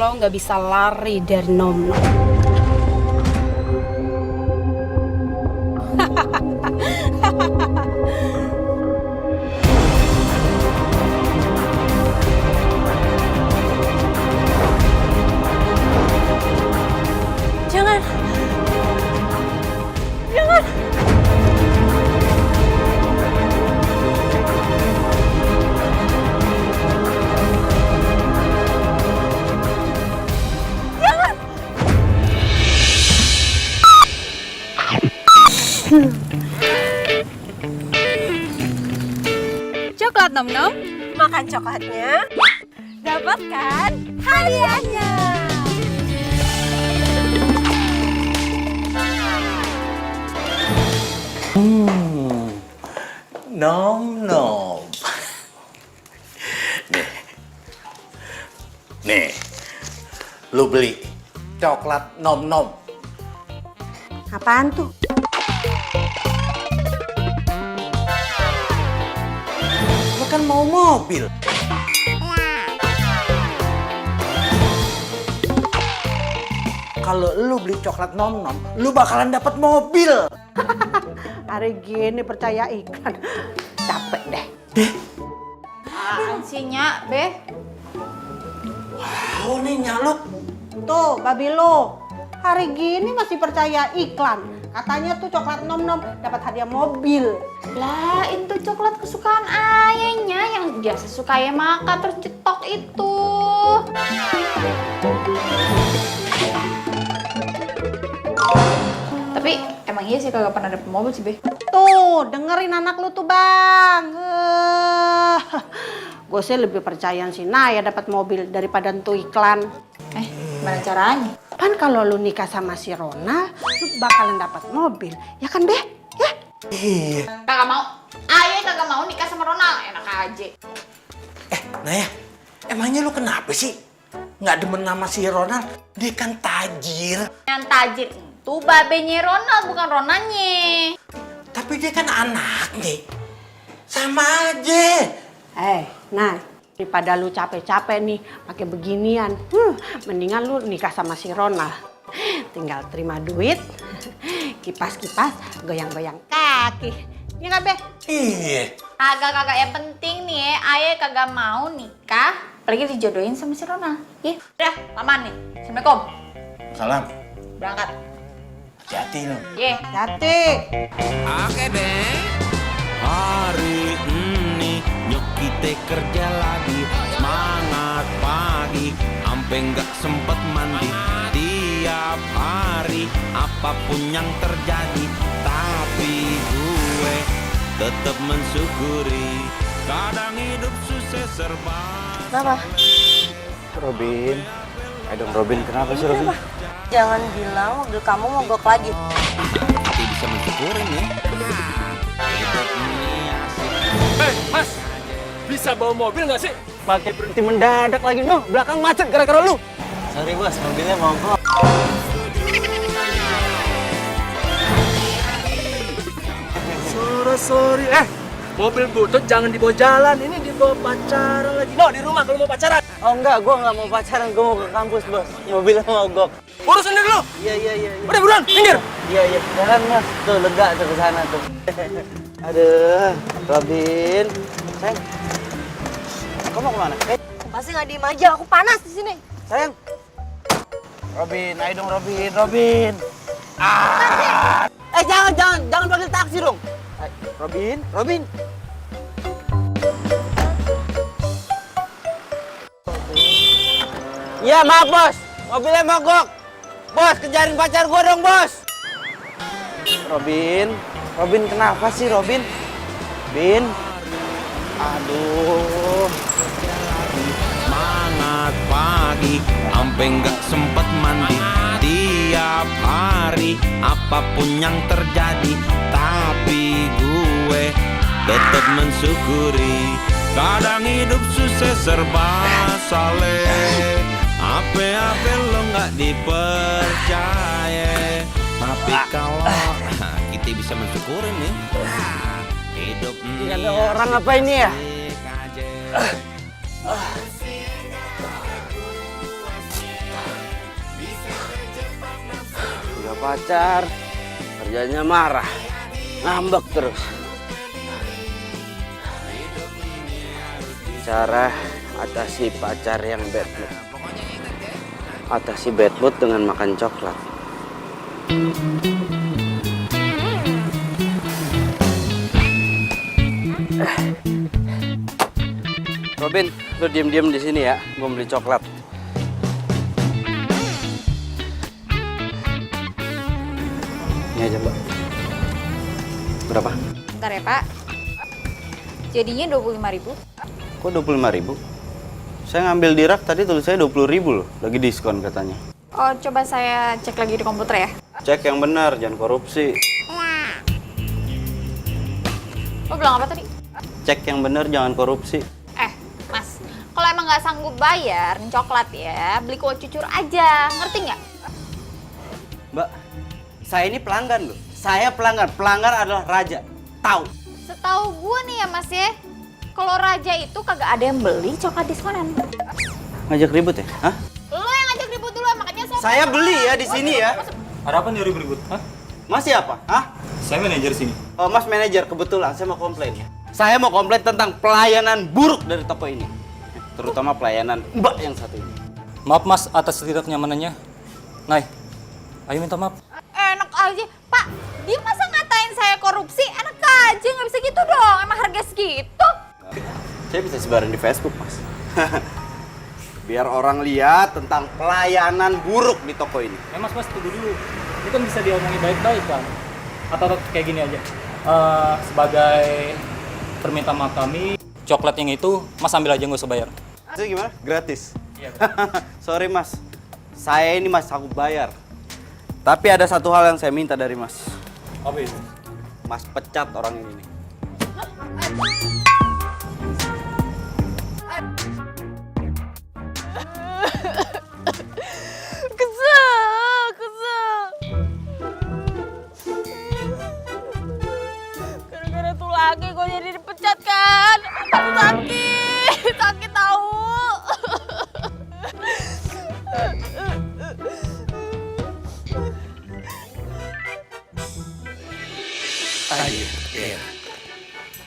lo nggak bisa lari dari Nom Nom. Jangan. Jangan. Coklat Nom Nom, Makan coklatnya, dapatkan hadiahnya. Nom nom. Nih, lu beli coklat nom nom. Apaan tuh? Lu kan mau mobil. Kalau lu beli coklat nom nom, lu bakalan dapat mobil. Hari gini percaya iklan. Capek deh. apaan sih Nyak, Beh? Oh, nih nyaluk. Tuh, babi lo. Hari gini masih percaya iklan. Katanya tuh coklat nom nom dapat hadiah mobil. Lah, itu coklat kesukaan ayahnya yang biasa suka ya makan terus cetok itu. Tapi emang iya sih kagak pernah dapet mobil sih, Beh. Tuh, dengerin anak lu tuh, Bang. Gue sih lebih percayaan si Naya dapat mobil daripada tuh iklan. Gimana caranya? Kan kalau lu nikah sama si Ronald, lu bakalan dapat mobil. Ya kan, Beh? Ya? Iya. Kagak mau. Ayah kagak mau nikah sama Ronald. Enak aja. Naya, emangnya lu kenapa sih? Nggak demen sama si Ronald? Dia kan tajir. Yang tajir itu babenya Ronald, bukan Ronaldnya. Tapi dia kan anaknya. Sama aja. Nah, daripada lu capek-capek nih pakai beginian, mendingan lu nikah sama si Ronald. Tinggal terima duit, kipas-kipas, goyang-goyang kaki. Iya nggak, Beh? Iya. Kagak yang penting nih ya, ayah kagak mau nikah, apalagi dijodohin sama si Ronald. Ya, udah, lamaan nih. Assalamualaikum. Salam. Berangkat. Hati-hati lu. Ye. Hati. Oke deh. Hari ini nyok kita kerja lagi, semangat pagi, ampe nggak sempet mandi. Tiap hari apapun yang terjadi, tapi gue tetap mensyukuri. Kadang hidup susah serba. Kenapa? Robin, ayo dong Robin, kenapa sih Robin? Jangan bilang mobil kamu mogok lagi. Kita bisa mensyukuri nih. Hidup ini asik. Hei, Mas! Bisa bawa mobil nggak sih? Pakai berhenti mendadak lagi, no, belakang macet gara-gara lu. Sorry bos, mobilnya mogok. Sorry. Mobil butut jangan dibawa jalan. Ini dibawa pacaran lagi. No, di rumah kalau mau pacaran. Oh enggak, gua nggak mau pacaran, gua mau ke kampus bos. Mobilnya mogok. Urus sendiri lu. Iya. Udah buruan, minggir. Iya. Jalan mas, tuh lega tuh ke sana tuh. Aduh, Robin, sayang. Kamu mau kemana? Pasti nggak diem aja, aku panas di sini. Sayang. Robin, ayo dong Robin. Jangan panggil taksi dong. Robin. Iya maaf bos, mobilnya mogok. Bos, kejarin pacar gua dong bos. Robin kenapa sih Robin? Aduh. Semangat pagi, ampe nggak sempet mandi. Tiap hari apapun yang terjadi, tapi gue tetap mensyukuri. Kadang hidup susah serba saleh, apa lo nggak dipercaya. Tapi kalau kita bisa mensyukuri nih, hidup ini Ada orang apa ini ya? asik aja. pacar, kerjanya marah, ngambek terus. Cara atasi pacar yang bad mood. Atasi bad mood dengan makan coklat. Robin, lu diem-diem di sini ya, gua beli coklat. Ini aja, Mbak. Berapa? Bentar ya, Pak. Jadinya 25.000. Kok 25.000? Saya ngambil di rak tadi tulisannya 20.000 loh. Lagi diskon katanya. Oh, coba saya cek lagi di komputer ya. Cek yang benar, jangan korupsi. Lo bilang apa tadi? Cek yang benar, jangan korupsi. Mas, kalau emang nggak sanggup bayar nih coklat ya, beli kue cucur aja, ngerti nggak? Mbak, saya ini pelanggan loh. Saya pelanggan. Pelanggan adalah raja. Tahu? Setahu gue nih ya Mas ya, kalau raja itu kagak ada yang beli coklat diskonan. Ngajak ribut ya? Hah? Lo yang ngajak ribut dulu, makanya Saya beli ya di sini ya. Ada apa nih ribut-ribut? Hah? Mas siapa? Hah? Saya manajer sini. Oh, Mas manajer, kebetulan saya mau komplain ya. Saya mau komplain tentang pelayanan buruk dari toko ini. Terutama pelayanan Mbak yang satu ini. Maaf Mas atas ketidaknyamanannya. Nay, ayo minta maaf. enak aja. Pak, dia masa ngatain saya korupsi? Enak aja, nggak bisa gitu dong. Emang harga segitu? Saya bisa sebarin di Facebook, Mas. Biar orang lihat tentang pelayanan buruk di toko ini. Mas, tunggu dulu. Ini kan bisa diomongin baik-baik kan? Atau kayak gini aja. Sebagai permintaan maaf kami, coklat yang itu Mas ambil aja nggak usah bayar. Itu gimana? Gratis? Iya. Sorry Mas, saya ini Mas aku bayar. Tapi ada satu hal yang saya minta dari Mas. Apa itu? Mas pecat orang ini nih. Gara-gara tuh lagi gue jadi dipecat kan. Sakit tahu. Ayo, ya.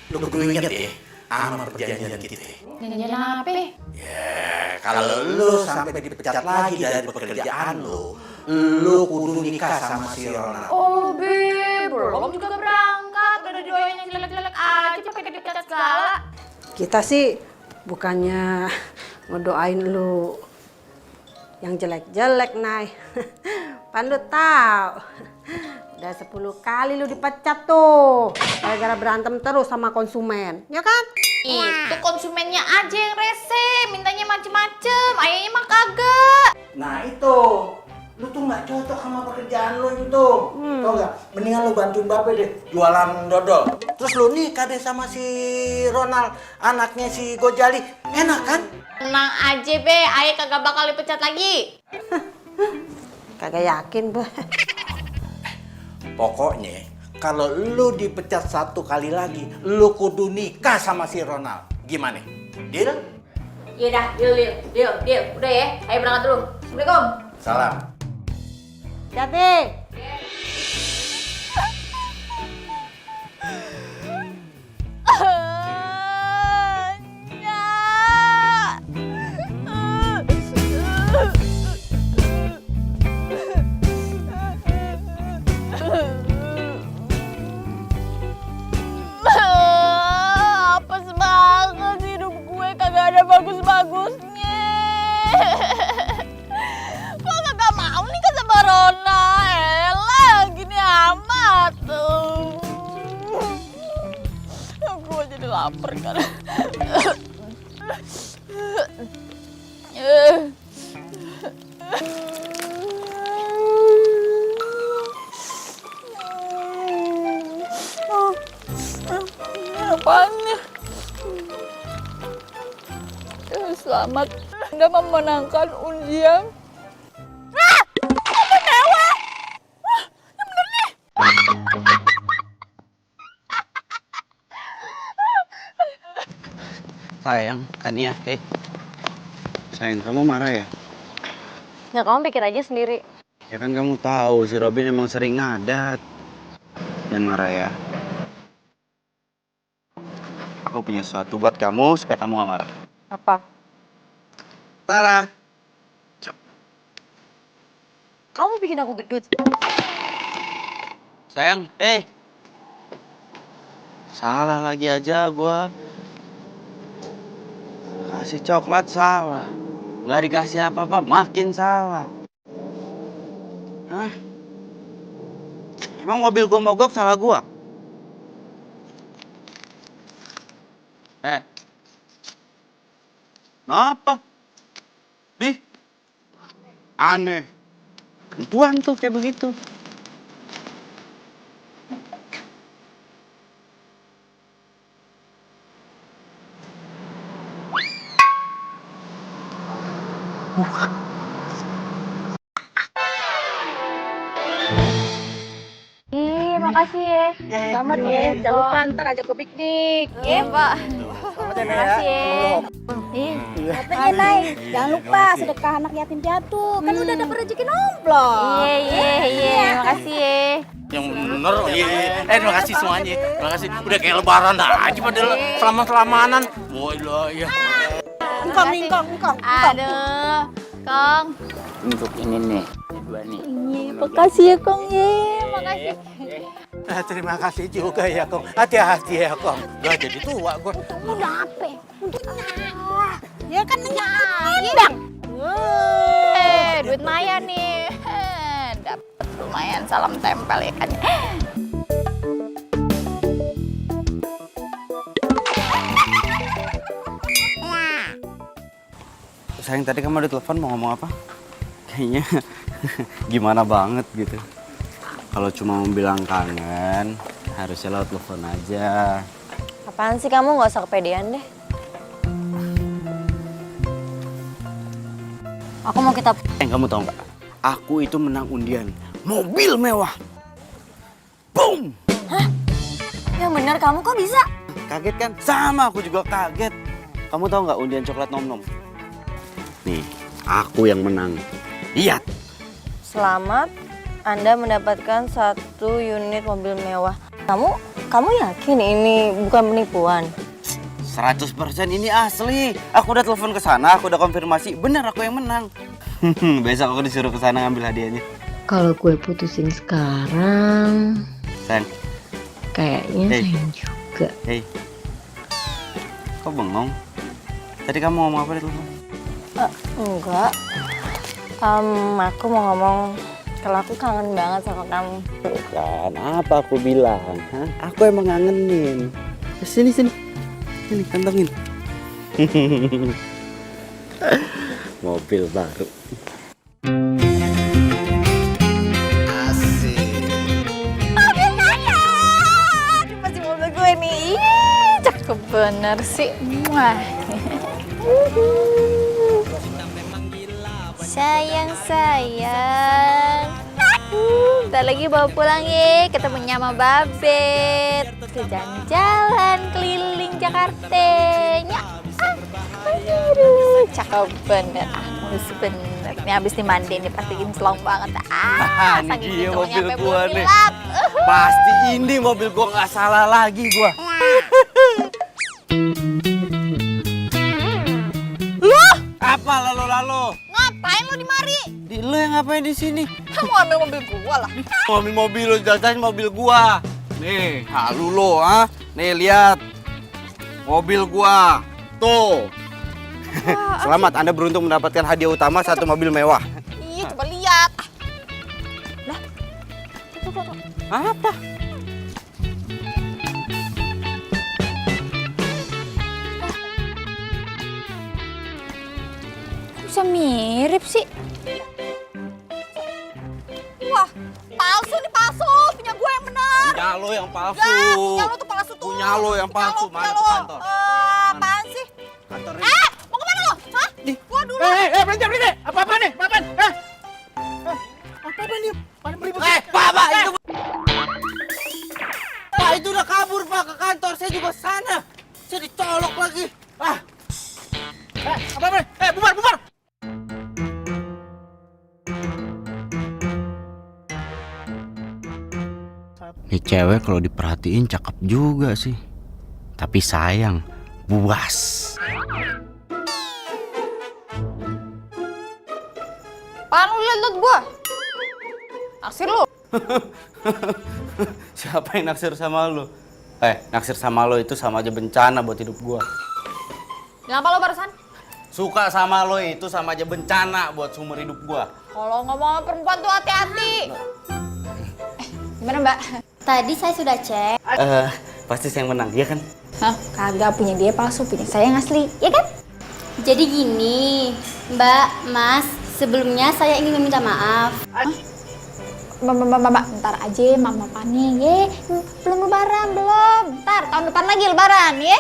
Lu kudu inget ya, sama perjanjian kita. Janjian apa? Ya, kalau lu sampai dipecat lagi dari pekerjaan lu kudu nikah sama si Ronald. Oh, belum juga berangkat. Udah doain yang jelek-jelek aja pakai dipecat segala. Kita sih bukannya ngedoain lu yang jelek-jelek, Nay. Pan lu tahu. Udah 10 kali lu dipecat tuh. Gara-gara berantem terus sama konsumen. Ya kan? Itu konsumennya aja yang rese, mintanya macem-macem. Ayahnya mah kagak. Nah itu, lu tuh nggak cocok sama pekerjaan lu itu. Tau nggak? Mendingan lu bantuin bapak deh jualan dodol. Terus lu nikah deh sama si Ronald, anaknya si Gojali. Enak kan? Tenang aja, Be. Ayah kagak bakal dipecat lagi. Kagak yakin, Bu. Pokoknya kalau lu dipecat 1 kali lagi, lu kudu nikah sama si Ronald. Gimana? Deal? Iya dah, deal. Udah ya, ayo berangkat dulu. Assalamualaikum. Salam. Jadi. Apes banget hidup gue, kagak ada bagus-bagusnya. Kok kagak mau nikah sama Rona? Elah, gini amat. Gue jadi lapar kan. Apaan nih? Selamat Anda memenangkan undian. Apa dewa? Yang bener nih. Sayang, Tania, Sayang, kamu marah ya? Ya kamu pikir aja sendiri. Ya kan kamu tahu si Robin emang sering ngadat. Jangan marah ya. Aku punya sesuatu buat kamu supaya kamu gak marah. Apa? Tara. Kamu bikin aku gendut. Sayang, salah lagi aja gua. Kasih coklat salah. Nggak dikasih apa-apa makin salah. Hah? Emang mobil gua mogok salah gua? Apa? Nih, aneh. Tuan tuh kayak begitu. Ih, makasih ya. Selamat ya, jangan lupa ntar ajak ke piknik. Iya, Pak. Makasih ya. Ih, Katanya, Nay, jangan lupa sedekah anak yatim piatu. Kan udah dapat rezeki nomplok. iya, makasih ya. Yang bener, iya. Terima kasih semuanya. Terima kasih. Udah kayak lebaran aja padahal selamat-selamanan. Woi lah, ya. Engkong. Aduh, Kong. Untuk ini nih, dua nih. Makasih ya, Kong ya. Makasih. Terima kasih juga ya, Kong. Hati-hati ya, Kong. Gak jadi tua gue. Udah apa? Ya kan Bang. Duit Maya nih. Dapat lumayan salam tempel ya kan. Sayang, tadi kamu ada telepon mau ngomong apa? Kayaknya gimana banget gitu. Kalau cuma mau bilang kangen, harusnya lewat telepon aja. Apaan sih kamu, nggak usah kepedean deh. Aku mau kita... Kamu tahu nggak? Aku itu menang undian mobil mewah. Boom! Hah? Yang bener kamu kok bisa? Kaget kan? Sama, aku juga kaget. Kamu tahu nggak undian coklat nom-nom? Nih, aku yang menang. Lihat. Selamat, Anda mendapatkan 1 unit mobil mewah. Kamu yakin ini bukan penipuan? 100% ini asli. Aku udah telepon ke sana, aku udah konfirmasi. Bener aku yang menang. Besok aku disuruh ke sana ngambil hadiahnya. Kalau gue putusin sekarang, Sayang. kayaknya sayang juga. Hei. Kok bengong? Tadi kamu ngomong apa di telepon? Enggak. Aku mau ngomong kalau aku kangen banget sama kamu. Bukan, apa aku bilang? Hah? Aku emang ngangenin. Sini. Sini, kantongin. Mobil baru. Mobil saya. Ini pasti mobil gue nih. Ih, cakep bener sih. Wah. Sayang. Bentar lagi bawa pulang ya, ketemu sama Babet. Ke jalan-jalan keliling Jakarta. Aduh, cakep bener. Mulus bener. Ini habis dimandi nih pasti kinclong banget. Ini dia mobil gua nih. Pasti ini mobil gua, nggak salah lagi gua. Apa lalu? Ngapain lo di mari? Lo yang ngapain di sini? Kamu ambil mobil gua lah. Mobil lo, jajan mobil gua. Nih, halu lo, ah. Nih lihat. Mobil gua. Tuh. Selamat, Anda beruntung mendapatkan hadiah utama 1 mobil mewah. Iya, coba lihat. Lah. Tuh. Apa? Bisa mirip sih. Wah, palsu nih, palsu. Punya gue yang benar. Punya lo yang palsu. Enggak, punya lo tuh palsu tuh. Punya lo yang palsu. Mana ke kantor? Apaan sih? Kantor ini. Mau kemana lo? Hah? Gua dulu. Berhenti. Apa-apa nih? Apa-apaan? Apa-apaan nih? Pak, itu. Pak, itu udah kabur, Pak, ke kantor. Saya juga sana. Saya dicolok lagi. Apa-apaan? Bubar! cewek kalau diperhatiin cakep juga sih. Tapi sayang, buas. Apaan lu liat gua? Naksir lu? Siapa yang naksir sama lu? Naksir sama lo itu sama aja bencana buat hidup gua. Kenapa lo barusan? Suka sama lo itu sama aja bencana buat seumur hidup gua. Kalau ngomong sama perempuan tuh hati-hati. Gimana Mbak? Tadi saya sudah cek. Pasti saya yang menang, ya kan? Hah? Kagak, punya dia palsu, punya saya yang asli, ya kan? Jadi gini, Mbak, Mas, sebelumnya saya ingin meminta maaf. Mbak, bentar aja, mama panik, ye. Belum lebaran, belum. Ntar, tahun depan lagi lebaran, ye.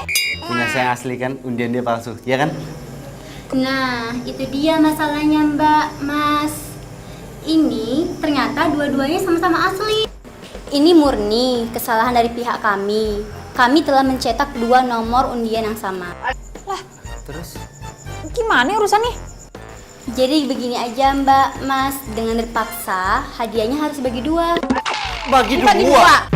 Punya saya yang asli kan, undian dia palsu, ya kan? Nah, itu dia masalahnya Mbak, Mas. Ini ternyata dua-duanya sama-sama asli. Ini murni kesalahan dari pihak kami. Kami telah mencetak 2 nomor undian yang sama. Lah, Terus? gimana urusannya? Jadi begini aja Mbak, Mas. Dengan terpaksa, hadiahnya harus bagi 2. Bagi dua?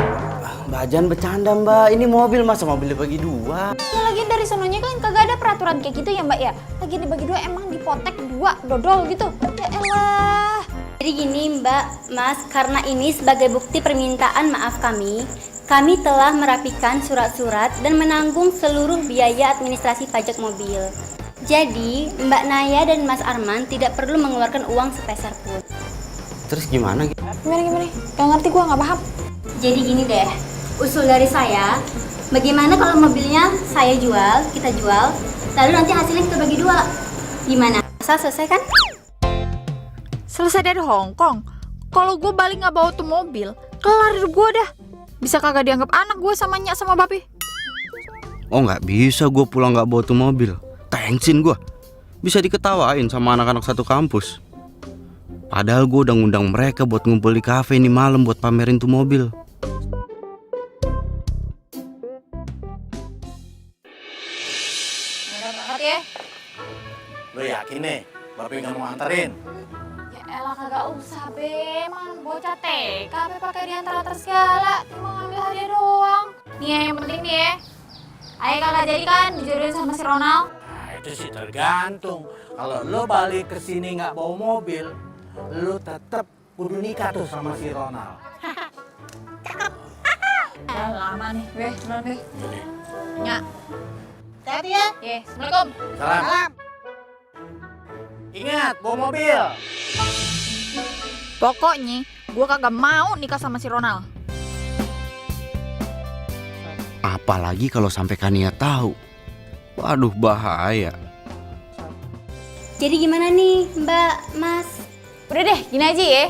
Mbak jangan bercanda Mbak, ini mobil masa mobil dibagi 2? Ya lagi dari sononya kan kagak ada peraturan kayak gitu ya Mbak ya. Lagi dibagi 2 emang dipotek 2 dodol gitu. Ya elah. Jadi gini Mbak, Mas, karena ini sebagai bukti permintaan maaf kami telah merapikan surat-surat dan menanggung seluruh biaya administrasi pajak mobil. Jadi, Mbak Naya dan Mas Arman tidak perlu mengeluarkan uang sepeser pun. Terus gimana? Gimana? Gak ngerti gua, gak paham. Jadi gini deh, usul dari saya, bagaimana kalau mobilnya saya jual, kita jual, lalu nanti hasilnya kita bagi 2. Gimana? Selesai kan? Selesai dari Hongkong. Kalau gue balik nggak bawa tuh mobil, kelar hidup gue dah. Bisa kagak dianggap anak gue sama Nyak sama Bapi? Oh nggak bisa gue pulang nggak bawa tuh mobil. Thanksin gue. Bisa diketawain sama anak-anak satu kampus. Padahal gue udah ngundang mereka buat ngumpul di kafe ini malam buat pamerin tuh mobil. Banget ya. Lo yakin nih, Bapak nggak mau anterin? Ya elah kagak usah be, emang bocah TK be pakai diantar-antar segala. Cuma ngambil hadiah doang. Nih ya, yang penting nih ya. Ayah kagak jadi kan dijodohin sama si Ronald? Nah, itu sih tergantung. Kalau lo balik ke sini nggak bawa mobil, lo tetap kudu nikah tuh sama si Ronald. Lama nih, be, duluan be. Nyak. Hati ya. Ye, Assalamualaikum. Salam. Ingat, bawa mobil. Pokoknya gue kagak mau nikah sama si Ronald. Apalagi kalau sampai Kania tahu. Waduh bahaya. Jadi gimana nih Mbak, Mas? Udah deh, gini aja ya.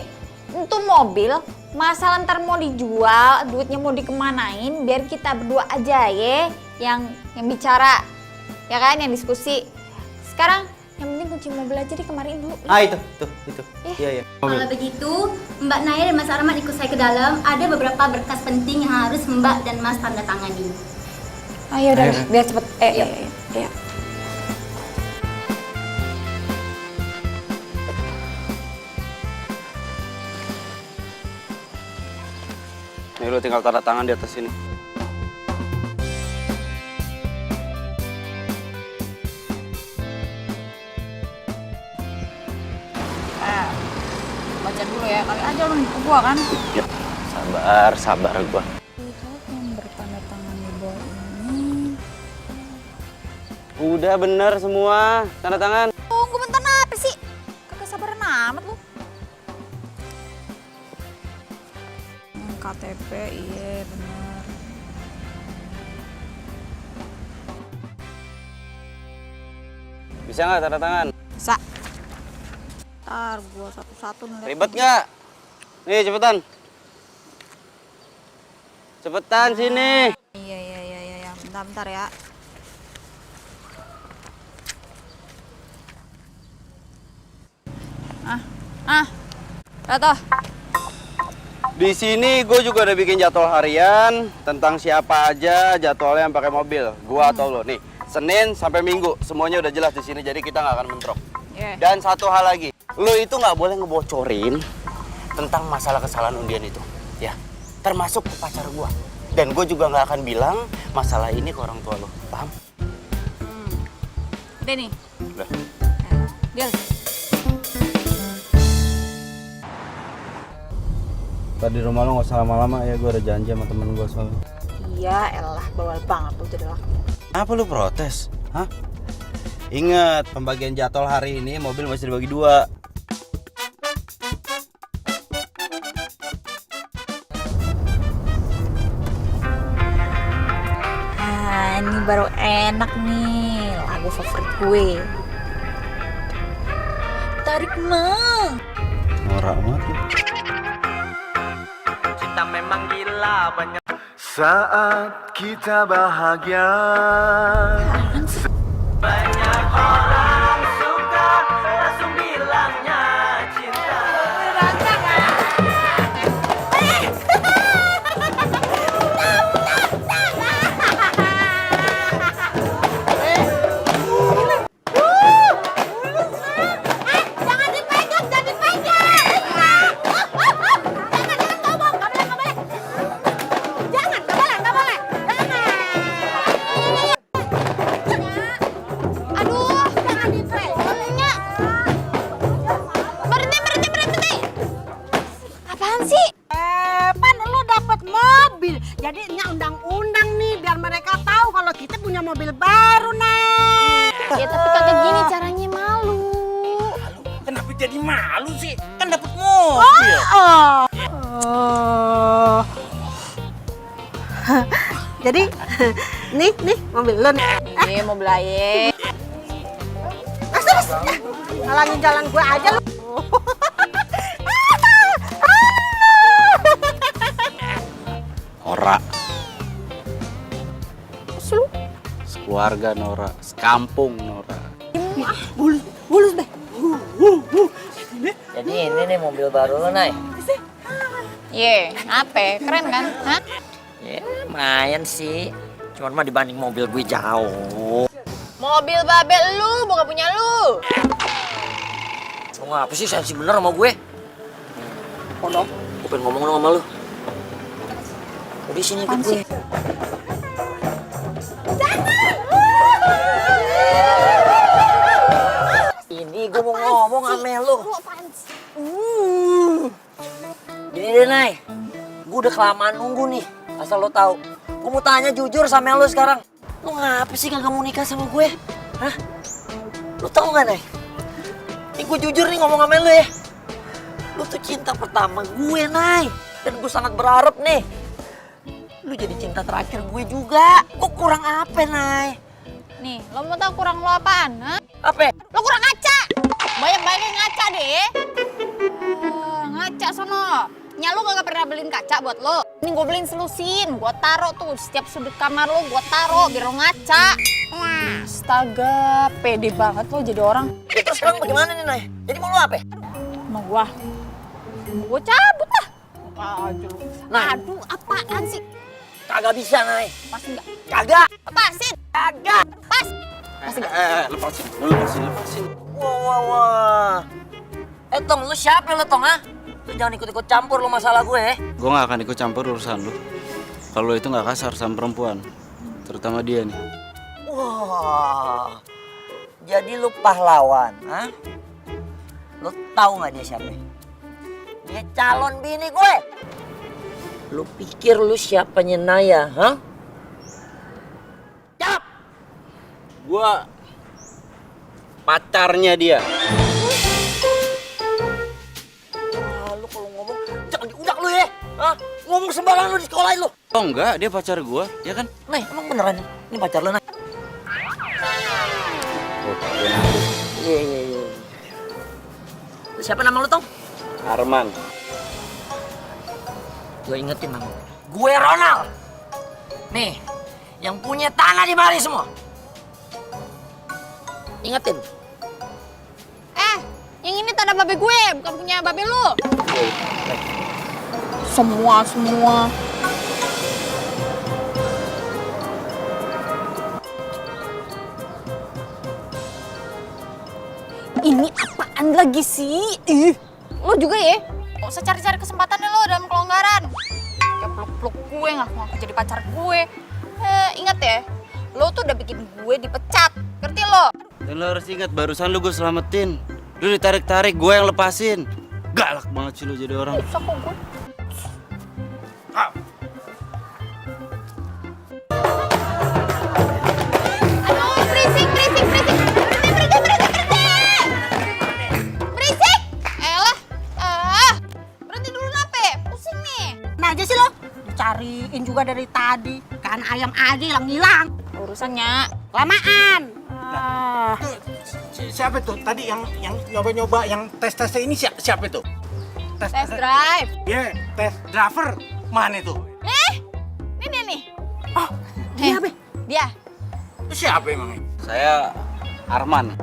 Untuk mobil, masalah ntar mau dijual, duitnya mau dikemanain, biar kita berdua aja ya yang bicara, ya kan, yang diskusi. Sekarang yang penting kunci mobil aja deh, kemarin dulu. Itu. Iya. Kalau begitu, Mbak Naya dan Mas Arman ikut saya ke dalam. Ada beberapa berkas penting yang harus Mbak dan Mas tanda tangani. Ayo udah, biar cepet. Ayo. Nih lu tinggal tanda tangan di atas sini. Baca dulu ya, kali aja lu nipu gua kan. Yuk, sabar gua. Lihat yang bertanda tangan di bawah ini. Udah bener semua, tanda tangan. Tunggu bentar, apa sih? Kagak sabaran amat lu. KTP, iya bener. Bisa nggak tanda tangan? Bisa. Ntar gua satu-satu nih. Ribet nggak? Nih cepetan. Cepetan sini. Iya. Bentar ya. Udah. Di sini gue juga udah bikin jadwal harian tentang siapa aja jadwalnya yang pakai mobil. Gua atau lo nih. Senin sampai Minggu semuanya udah jelas di sini, jadi kita nggak akan mentrok. Yeah. Dan satu hal lagi, lo itu nggak boleh ngebocorin tentang masalah kesalahan undian itu, ya. termasuk ke pacar gue. Dan gue juga nggak akan bilang masalah ini ke orang tua lo, paham? Udah nih. Udah. Deal. Tadi rumah lo nggak usah lama-lama ya, gue ada janji sama temen gue soalnya. Iya, elah bawal banget tuh jadi laki. Apa lu protes? Hah? Ingat, pembagian jadwal hari ini mobil masih dibagi 2. Ini baru enak nih, lagu favorit gue. Tarik mah. Norak banget lu. Cinta memang gila banyak. Saat kita bahagia. Banyak orang suka langsung bilangnya cinta. Jadi ini undang-undang nih biar mereka tahu kalau kita punya mobil baru, Nay. Ya tapi kagak gini caranya, malu. Kenapa jadi malu sih? Kan dapet mobil. Jadi nih mobil lo nih. Iya, mobil aye. Mas, halangin jalan gue aja lu. Nora. Sekeluarga Nora, sekampung Nora. Bulus deh. Jadi ini nih mobil baru lo, Nay. Ye, apa? Keren kan? Hah? Ya, lumayan sih. Cuman mah dibanding mobil gue jauh. Mobil babel lu, bukan punya lu. Lu ngapa sih sensi bener sama gue? Oh no, gue pengen ngomong dong sama lu. Udah sini ikut gue. Ini gue mau ngomong sama lu. Gini deh, Nay. Gue udah kelamaan nunggu nih. Asal lo tahu. Gue mau tanya jujur sama lo sekarang. Lo ngapa sih kagak mau nikah sama gue? Hah? Lo tau gak, Nay? Ini gue jujur nih ngomong sama lo ya. Lo tuh cinta pertama gue, Nay. Dan gue sangat berharap nih. Lu jadi cinta terakhir gue juga. Gue kurang apa, Nay? Nih, lo mau tahu kurang lo apaan? Hah? Apa? Lo kurang ngaca. Banyak-banyak yang ngaca deh. Ngaca sono. Nya lo gak pernah beliin kaca buat lo. Ini gue beliin selusin. Gue taro tuh setiap sudut kamar lo. Gue taro biar lo ngaca. Wah, astaga. Pede banget lo jadi orang. Ya, terus sekarang bagaimana nih, Nay? Jadi mau lo apa? Mau gue cabut lah. Nah, Aduh, apaan sih? kagak bisa, Nay. Pasti enggak. Kagak. Lepasin. Kagak. Pas. Pasti enggak. Lepasin. Wah. Tong, lu siapa lo, Tong, ha? Lu jangan ikut-ikut campur lo masalah gue, ya. Gue gak akan ikut campur urusan lu. Kalau lu itu gak kasar sama perempuan, terutama dia nih. Wah. Jadi lu pahlawan, ha? Lu tahu nggak dia siapa? Dia calon bini gue. Lu pikir lu siapanya Naya, ha? Jawab. Gue pacarnya dia. Lu kalau ngomong jangan diudak lu ya, ha? Ngomong sembarangan lu di sekolahin lu. Oh enggak, dia pacar gue, ya kan? Nay, emang beneran ini pacar lu, Nay? Iya. Siapa nama lu, Tong? Arman. Gue ingetin nama. Gue Ronald. Nih, yang punya tanah di mari semua. Ingetin. Yang ini tanah babe gue, bukan punya babe lu. Semua. Ini apaan lagi sih? Lo juga ya? Gak usah cari-cari kesempatannya lo dalam kelonggaran. Kayak peluk gue, ngaku-ngaku jadi pacar gue. Ingat ya, lo tuh udah bikin gue dipecat, ngerti lo? Dan lo harus ingat, barusan lu gue selamatin. Lu ditarik-tarik, gue yang lepasin. Galak banget sih lu jadi orang. Susah kok gue. Aduh, berisik. Berisik! Elah, berhenti dulu nape? Pusing nih. Nah aja sih lo, dicariin juga dari tadi. Kan ayam aja hilang-hilang. Urusannya Lamaan. Siapa tuh? Tadi yang nyoba-nyoba yang tes-tesnya ini siapa itu? test drive. Ya, tes driver. Mana itu? Nih. Oh, dia apa? Dia. Siapa emangnya? Saya Arman.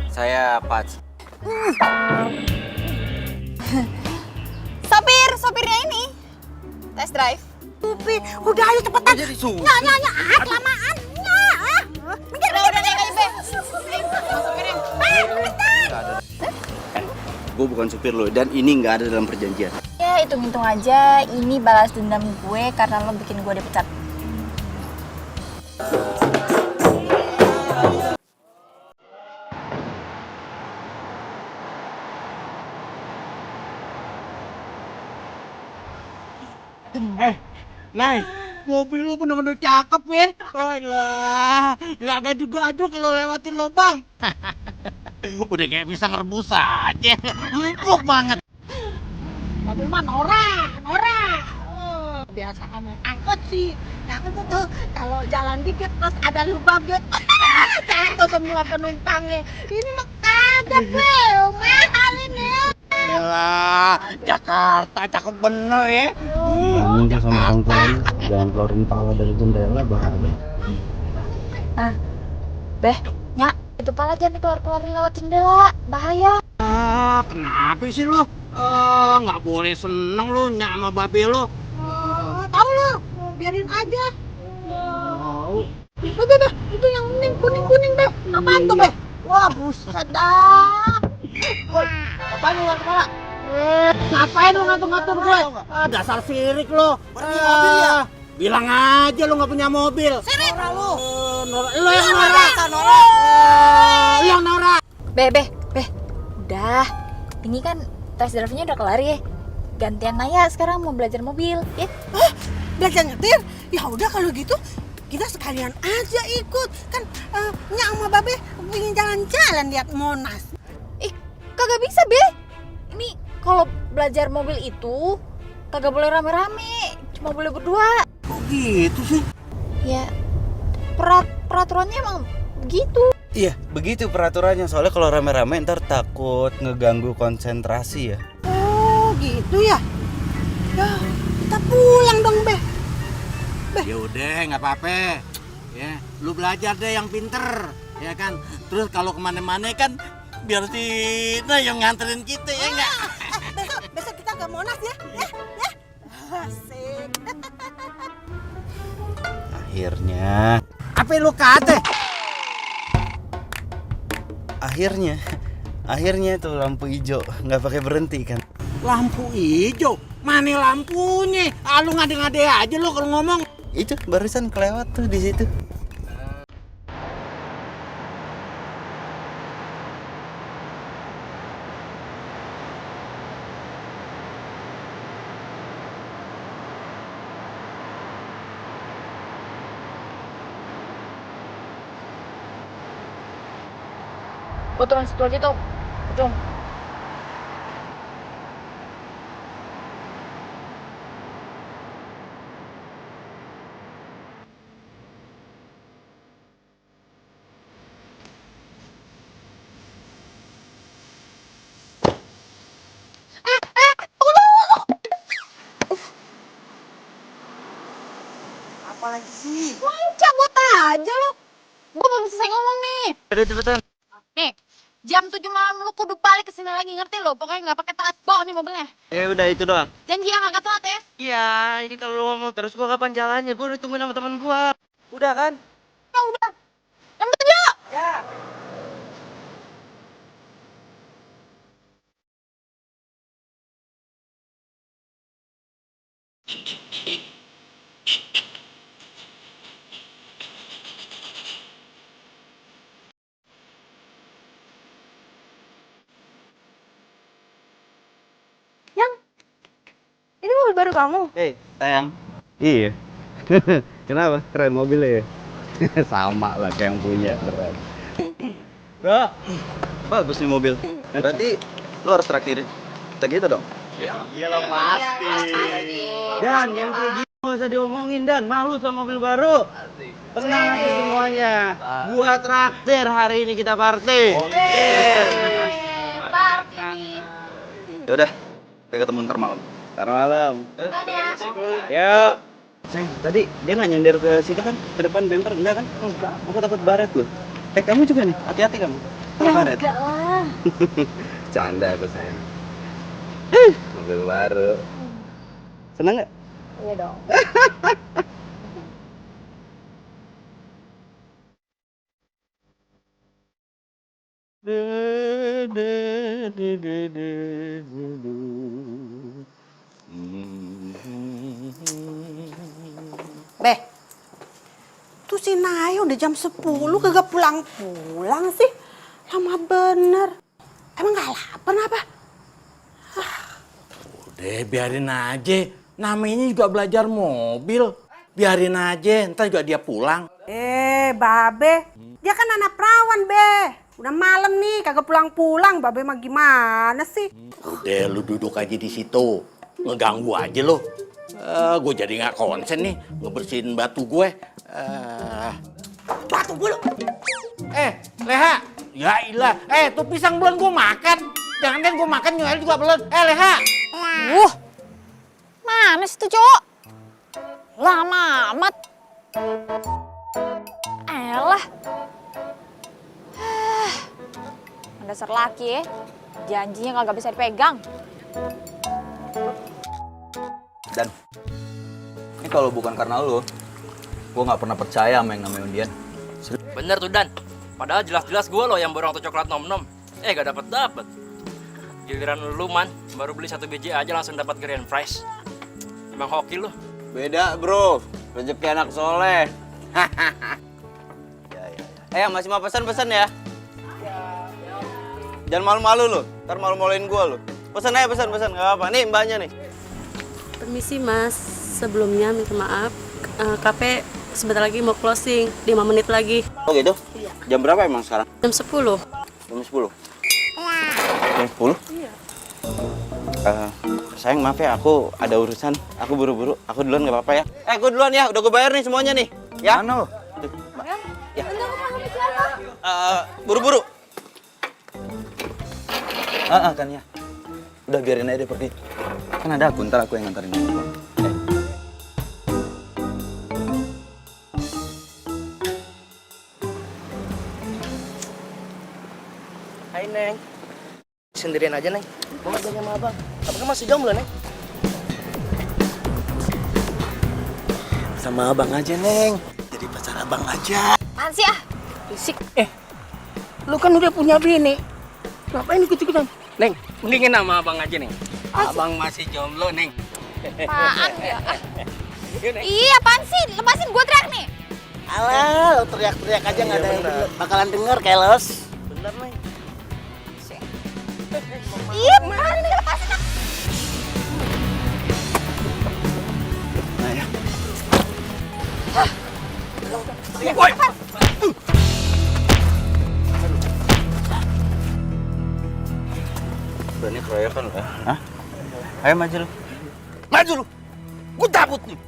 Saya Pat. Sopirnya ini. Test drive. Udah ayo cepetan. Jadi suruh. Nya, kelamaan. Minggir. Udah naik aja, Be. Sopirnya. Gue bukan supir lo dan ini nggak ada dalam perjanjian. Ya, hitung-hitung aja ini balas dendam gue karena lo bikin gue dipecat. Nay, mobil lu bener-bener cakep, Win. Oh lah, nggak ada juga aduh kalau lewatin lubang. Udah kayak bisa ngerebus aja. Empuk banget. Mobil mah norak. Biasa naik angkot sih. Angkot tuh kalau jalan dikit terus ada lubang gitu. Jatuh semua penumpangnya. Ini mah kagak, Bel. Mahal ini. Yalah, Jakarta cakep bener ya. Ngomong tuh sama orang tua lu, jangan keluarin pala dari jendela bahaya. Beh, Nyak, itu pala jangan keluar-keluarin lewat jendela, bahaya. Kenapa sih lo? Nggak boleh seneng lo nyak sama babe lo. Tahu lo, biarin aja. Udah, itu yang kuning, Bel. Apaan tuh, Bel? Wah, buset dah. Woi, apaan lu kemana? Ngapain lu ngatur-ngatur gue? Dasar sirik lo. Pergi mobil ya? Bilang aja lo nggak punya mobil. Sirik. Nora lo. Lo yang Nora. Lo yang Nora. Beh. Udah, ini kan tes drive-nya udah kelar ya. Gantian Naya sekarang mau belajar mobil, ya? Belajar nyetir? Ya udah kalau gitu kita sekalian aja ikut. Kan Nyak sama Babe pengen jalan-jalan lihat Monas. Kagak bisa, Be. Ini kalau belajar mobil itu kagak boleh rame-rame, cuma boleh berdua. Kok gitu sih? Ya, peraturannya emang begitu. Iya, begitu peraturannya. Soalnya kalau rame-rame ntar takut ngeganggu konsentrasi ya. Oh gitu ya. Ya kita pulang dong, Be. Ya udah nggak apa-apa. Ya, lu belajar deh yang pinter, ya kan. Terus kalau kemana-mana kan biar si yang nganterin kita ya enggak. Besok kita ke Monas ya. Ya. Asik. Akhirnya. Apa lu kate? Akhirnya tuh lampu hijau nggak pakai berhenti kan. Lampu hijau? Mana lampunya? Lu ngade-ngade aja lu kalau ngomong. Itu barusan kelewat tuh di situ. Potongan situ aja tuh. Ujung. Apalagi sih? Cabut aja lo. Gue belum selesai ngomong nih. Udah cepetan. Nih, jam 7 malam lu kudu balik ke sini lagi, ngerti lo? Pokoknya nggak pakai telat, bawa nih mobilnya. Ya udah itu doang. Janji ya nggak telat ya. Iya, ini kalau lu ngomong terus gua kapan jalannya? Gua udah tungguin sama teman gua. Udah kan? Ya udah. Jam 7. Ya. Ini mobil baru kamu? Hei, sayang. Iya. Kenapa? Keren mobilnya ya? Sama lah kayak yang punya, keren. Bro, bagus nih mobil. Berarti lu harus traktirin. Kita gitu dong? Iya lah pasti. Dan yang kayak gitu gak usah diomongin, Dan. Malu sama mobil baru. Tenang aja semuanya. Gua traktir hari ini, kita party. Yaudah, kita ketemu ntar malam. Ntar malam. Yuk. Sayang, tadi dia nggak nyender ke situ kan? Ke depan bemper, enggak kan? Enggak. Aku takut baret loh. Kamu juga nih, hati-hati kamu. Baret. Enggak lah. Canda aku sayang. Mobil baru. Seneng nggak? Iya dong. Beh, tuh si Naya udah jam 10 kagak pulang-pulang sih. Lama bener. Emang gak lapar apa? Udah biarin aja. Namanya juga belajar mobil. Biarin aja, ntar juga dia pulang. Babe. Dia kan anak perawan, Be. Udah malam nih, kagak pulang-pulang. Babe mah gimana sih? Udah lu duduk aja di situ. Ngeganggu aja lo. Gue jadi nggak konsen nih ngebersihin batu gue. Batu gue lo. Leha. Ya ilah. Tuh pisang belum gue makan. Jangan kan gue makan Noel juga belum. Leha. Mana sih tuh cowok? Lama amat. Elah. Dasar laki ya. Janjinya kagak bisa dipegang. Dan ini kalau bukan karena lo, gue nggak pernah percaya sama yang namanya undian. Bener tuh Dan. Padahal jelas-jelas gue loh yang borong tuh coklat nom-nom. Gak dapet. Giliran lu man, baru beli 1 biji aja langsung dapat grand prize. Emang hoki lu. Beda bro, rezeki anak soleh. Masih mau pesan ya? Jangan malu-malu lo, ntar malu-maluin gue lo. Pesan aja pesan, nggak apa-apa. Nih mbaknya nih. Permisi mas, sebelumnya minta maaf, kafe sebentar lagi mau closing, 5 menit lagi. Oh gitu? Iya. Jam berapa emang sekarang? Jam 10. Jam 10? Jam 10? Iya. Sayang maaf ya, aku ada urusan, aku buru-buru, aku duluan nggak apa-apa ya? Gue duluan ya, udah gue bayar nih semuanya nih. Ya? Mana? Ya. Buru-buru. Kan ya. Udah biarin aja dia pergi. Kan ada aku, ntar aku yang nganterin. Hai Neng. Sendirian aja Neng. Mau ngajak sama abang. Abang masih jomblo Neng. Sama abang aja Neng. Jadi pacar abang aja. Apaan sih ah? Risik. Lu kan udah punya bini. Ngapain ikut-ikutan? Neng, mendingin sama abang aja Neng. Abang masih jomblo Neng. Apaan ya? Iya apaan sih? Lepasin gue teriak nih. Alah, lu teriak-teriak aja nggak ada yang bakalan denger, keles. Bener Neng. Iya, apaan nih lepasin ah. Woi. Berani keroyokan lo ya? Hah? Ayo maju lu. Maju lu. Gue cabut nih.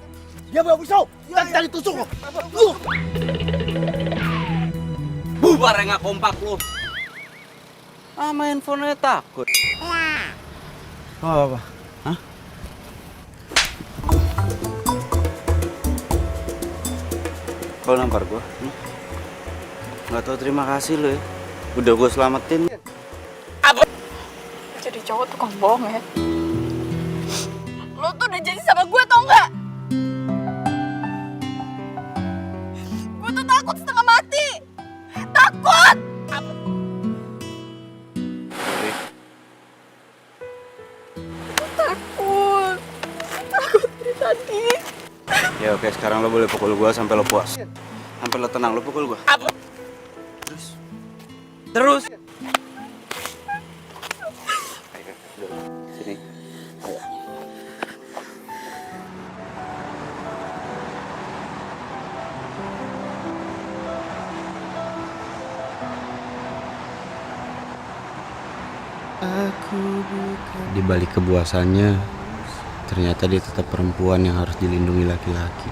Dia bawa pisau. Dan tadi tusuk lo. Bubar nggak kompak lu. Main handphone takut. Apa? Hah? Kalau nampar gua? Nggak tahu terima kasih lo ya. Udah gua selamatin. Jadi cowok tukang bohong ya. Lo tuh udah jadi sama gue tau nggak? Gue tuh takut setengah mati. Takut. Takut cerita Ya oke, sekarang lo boleh pukul gua sampai lo puas. Sampai lo tenang, lo pukul gua. Terus. Ayo, duduk. Sini. Ayo. Di balik kebuasannya, ternyata dia tetap perempuan yang harus dilindungi laki-laki.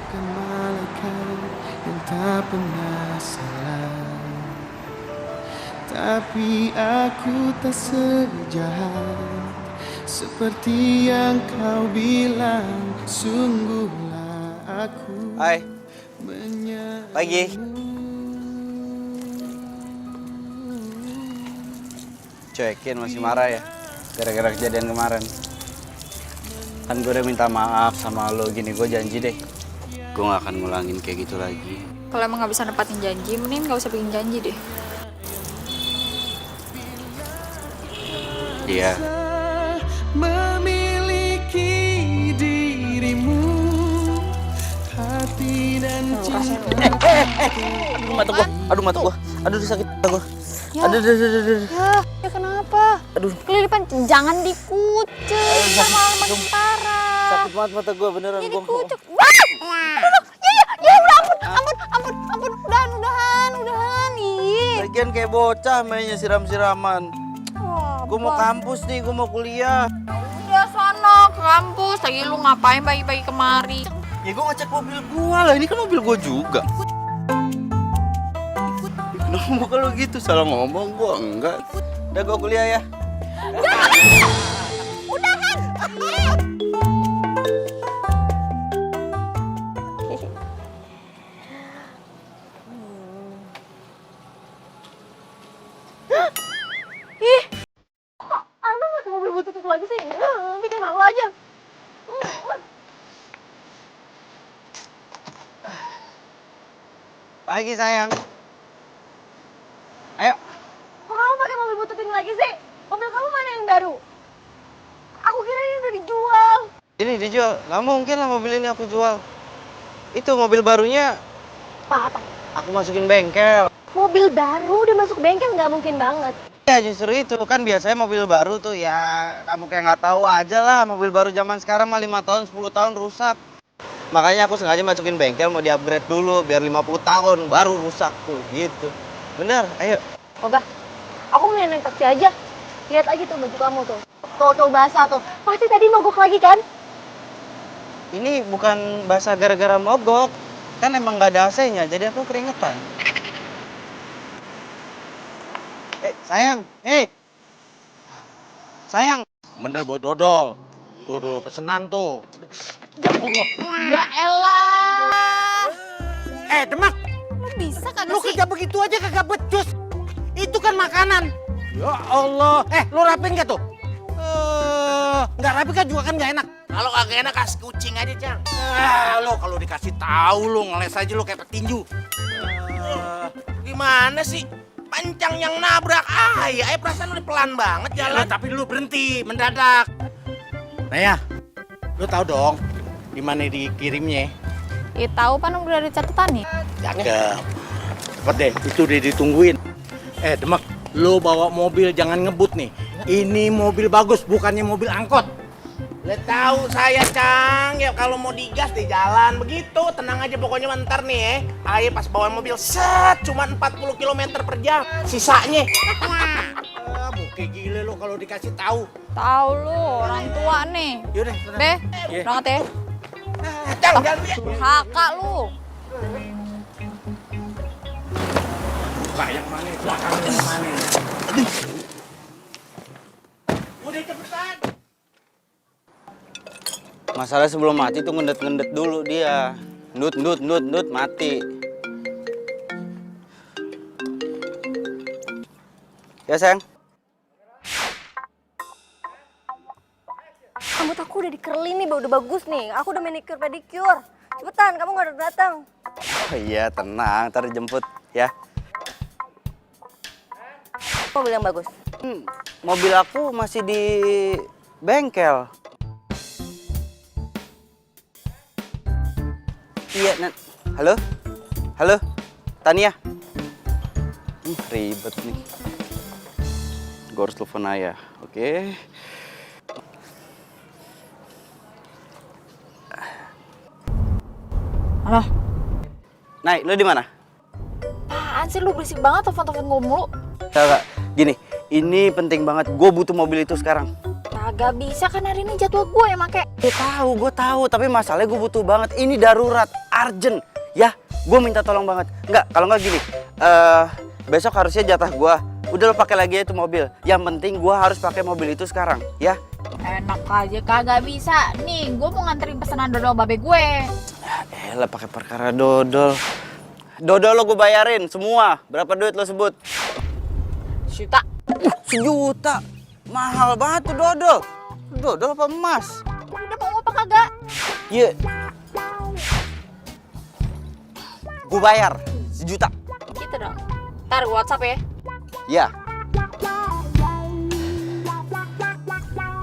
Tapi aku tak sejahat seperti yang kau bilang. Sungguhlah aku. Hai. Pagi. Cuekin masih marah ya gara-gara kejadian kemarin. Kan gue udah minta maaf sama lo, gini gue janji deh gue gak akan ngulangin kayak gitu lagi. Kalau emang nggak bisa nepatin janji, mending nggak usah bikin janji deh. Iya. Memiliki dirimu, hati dan cinta. Aduh mata gua. Aduh sakit mata gua. Ya. Aduh. Ya kenapa? Aduh. Kelilipan, jangan dikucek sama makin parah. Sakit banget mata gua beneran Ya gua. dikucek. Ya udah ampun, udahan. Ih. Lagian kayak bocah mainnya siram-siraman. Gua mau kampus nih, gua mau kuliah. Udah sono ke kampus, lagi lu ngapain pagi-pagi kemari? Ya gue ngecek mobil gua lah, ini kan mobil gua juga. Kenapa kalau gitu salah ngomong gua enggak. Udah gua kuliah ya. Udahan. Ih, kok Alma masuk mobil butut lagi sih? Bikin malu aja. Pagi sayang. Ayo. Kok kamu pakai mobil butut ini lagi sih? Mobil kamu mana yang baru? Aku kira ini udah dijual. Ini dijual. Nggak mungkin lah mobil ini aku jual. Itu mobil barunya Apa? aku masukin bengkel. Mobil baru udah masuk bengkel nggak mungkin banget. Ya justru itu kan biasanya mobil baru tuh ya kamu kayak nggak tahu aja lah, mobil baru zaman sekarang mah 5 tahun 10 tahun rusak. Makanya aku sengaja masukin bengkel mau di-upgrade dulu biar 50 tahun baru rusak tuh gitu. Bener, ayo. Oga, aku mau naik taksi aja. Lihat aja tuh baju kamu tuh. Tuh basah tuh. Pasti tadi mogok lagi kan? Ini bukan basah gara-gara mogok. Kan emang nggak ada AC-nya jadi aku keringetan. Sayang, sayang. Bener buat dodol. Tuh pesenan tuh. Ya elah. Demak. Lu bisa kagak Lu sih? kerja begitu aja kagak becus. Itu kan makanan. Ya Allah. Lu rapiin gak tuh? Nggak rapi kan juga kan nggak enak. Kalau kagak enak kasih kucing aja, Cang. Lo kalau dikasih tahu lo ngeles aja lo kayak petinju. Gimana sih? Pancang yang nabrak. Ya perasaan lu pelan banget jalan. Tapi lu berhenti mendadak. Nah ya, lu tahu dong di mana dikirimnya? Ya tahu kan udah ada catatan nih. Cakep. Cepet deh, itu udah ditungguin. Demak, lu bawa mobil jangan ngebut nih. Ini mobil bagus, bukannya mobil angkot. Lihat tahu saya, Cang. Ya kalau mau digas di jalan begitu, tenang aja pokoknya ntar nih Ayo pas bawa mobil set cuma 40 km per jam. Sisanya. Muka gile lo kalau dikasih tahu. Tahu lu orang tua nih. Yaudah, Be, Iya. berangkat ya. Cang, jangan lihat. Kakak lu. Buka yang mana? Belakang yang mana? Aduh. Udah cepetan. Masalah sebelum mati tuh ngendet-ngendet dulu dia. Ndut mati. Ya sayang. Rambut aku udah dikerlin nih, udah bagus nih. Aku udah manicure pedicure. Cepetan, kamu nggak datang. Oh iya tenang, ntar dijemput ya. Mobil yang bagus. Mobil aku masih di bengkel. Iya, halo? Halo? Tania? Ribet nih. Gue harus telepon ayah, oke? Halo? Nay, lo di mana? Apaan sih lu berisik banget telepon-telepon gue mulu? Kagak, gini, ini penting banget. Gue butuh mobil itu sekarang. Kagak bisa kan hari ini jadwal gue yang make. Gue tahu, tapi masalahnya gue butuh banget. Ini darurat, urgent, ya. Gue minta tolong banget. Enggak, kalau nggak gini, besok harusnya jatah gue. Udah lo pakai lagi ya itu mobil. Yang penting gue harus pakai mobil itu sekarang, ya. Enak aja, kagak bisa. Nih, gue mau nganterin pesanan dodol babe gue. Elah pakai perkara dodol. Dodol lo gue bayarin semua. Berapa duit lo sebut? Juta. Sejuta. Mahal banget tuh dodol. Dodol apa emas? Udah mau apa kagak? Iya. Gue bayar 1 juta. Gitu dong. Ntar gue WhatsApp ya. Ya.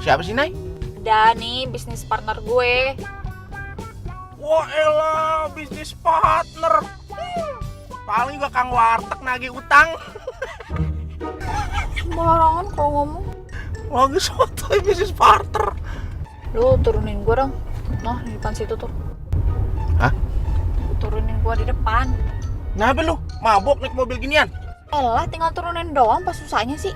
Siapa sih, Nay? Ada nih bisnis partner gue. Wah elah, bisnis partner. Paling juga Kang Warteg nagih utang. Sembarangan kalau ngomong. Lagi sotoy bisnis partner. Lu turunin gue dong. Nah, di depan situ tuh. Hah? Turunin gue di depan. Kenapa lu? Mabok naik mobil ginian? Elah, tinggal turunin doang, pas susahnya sih.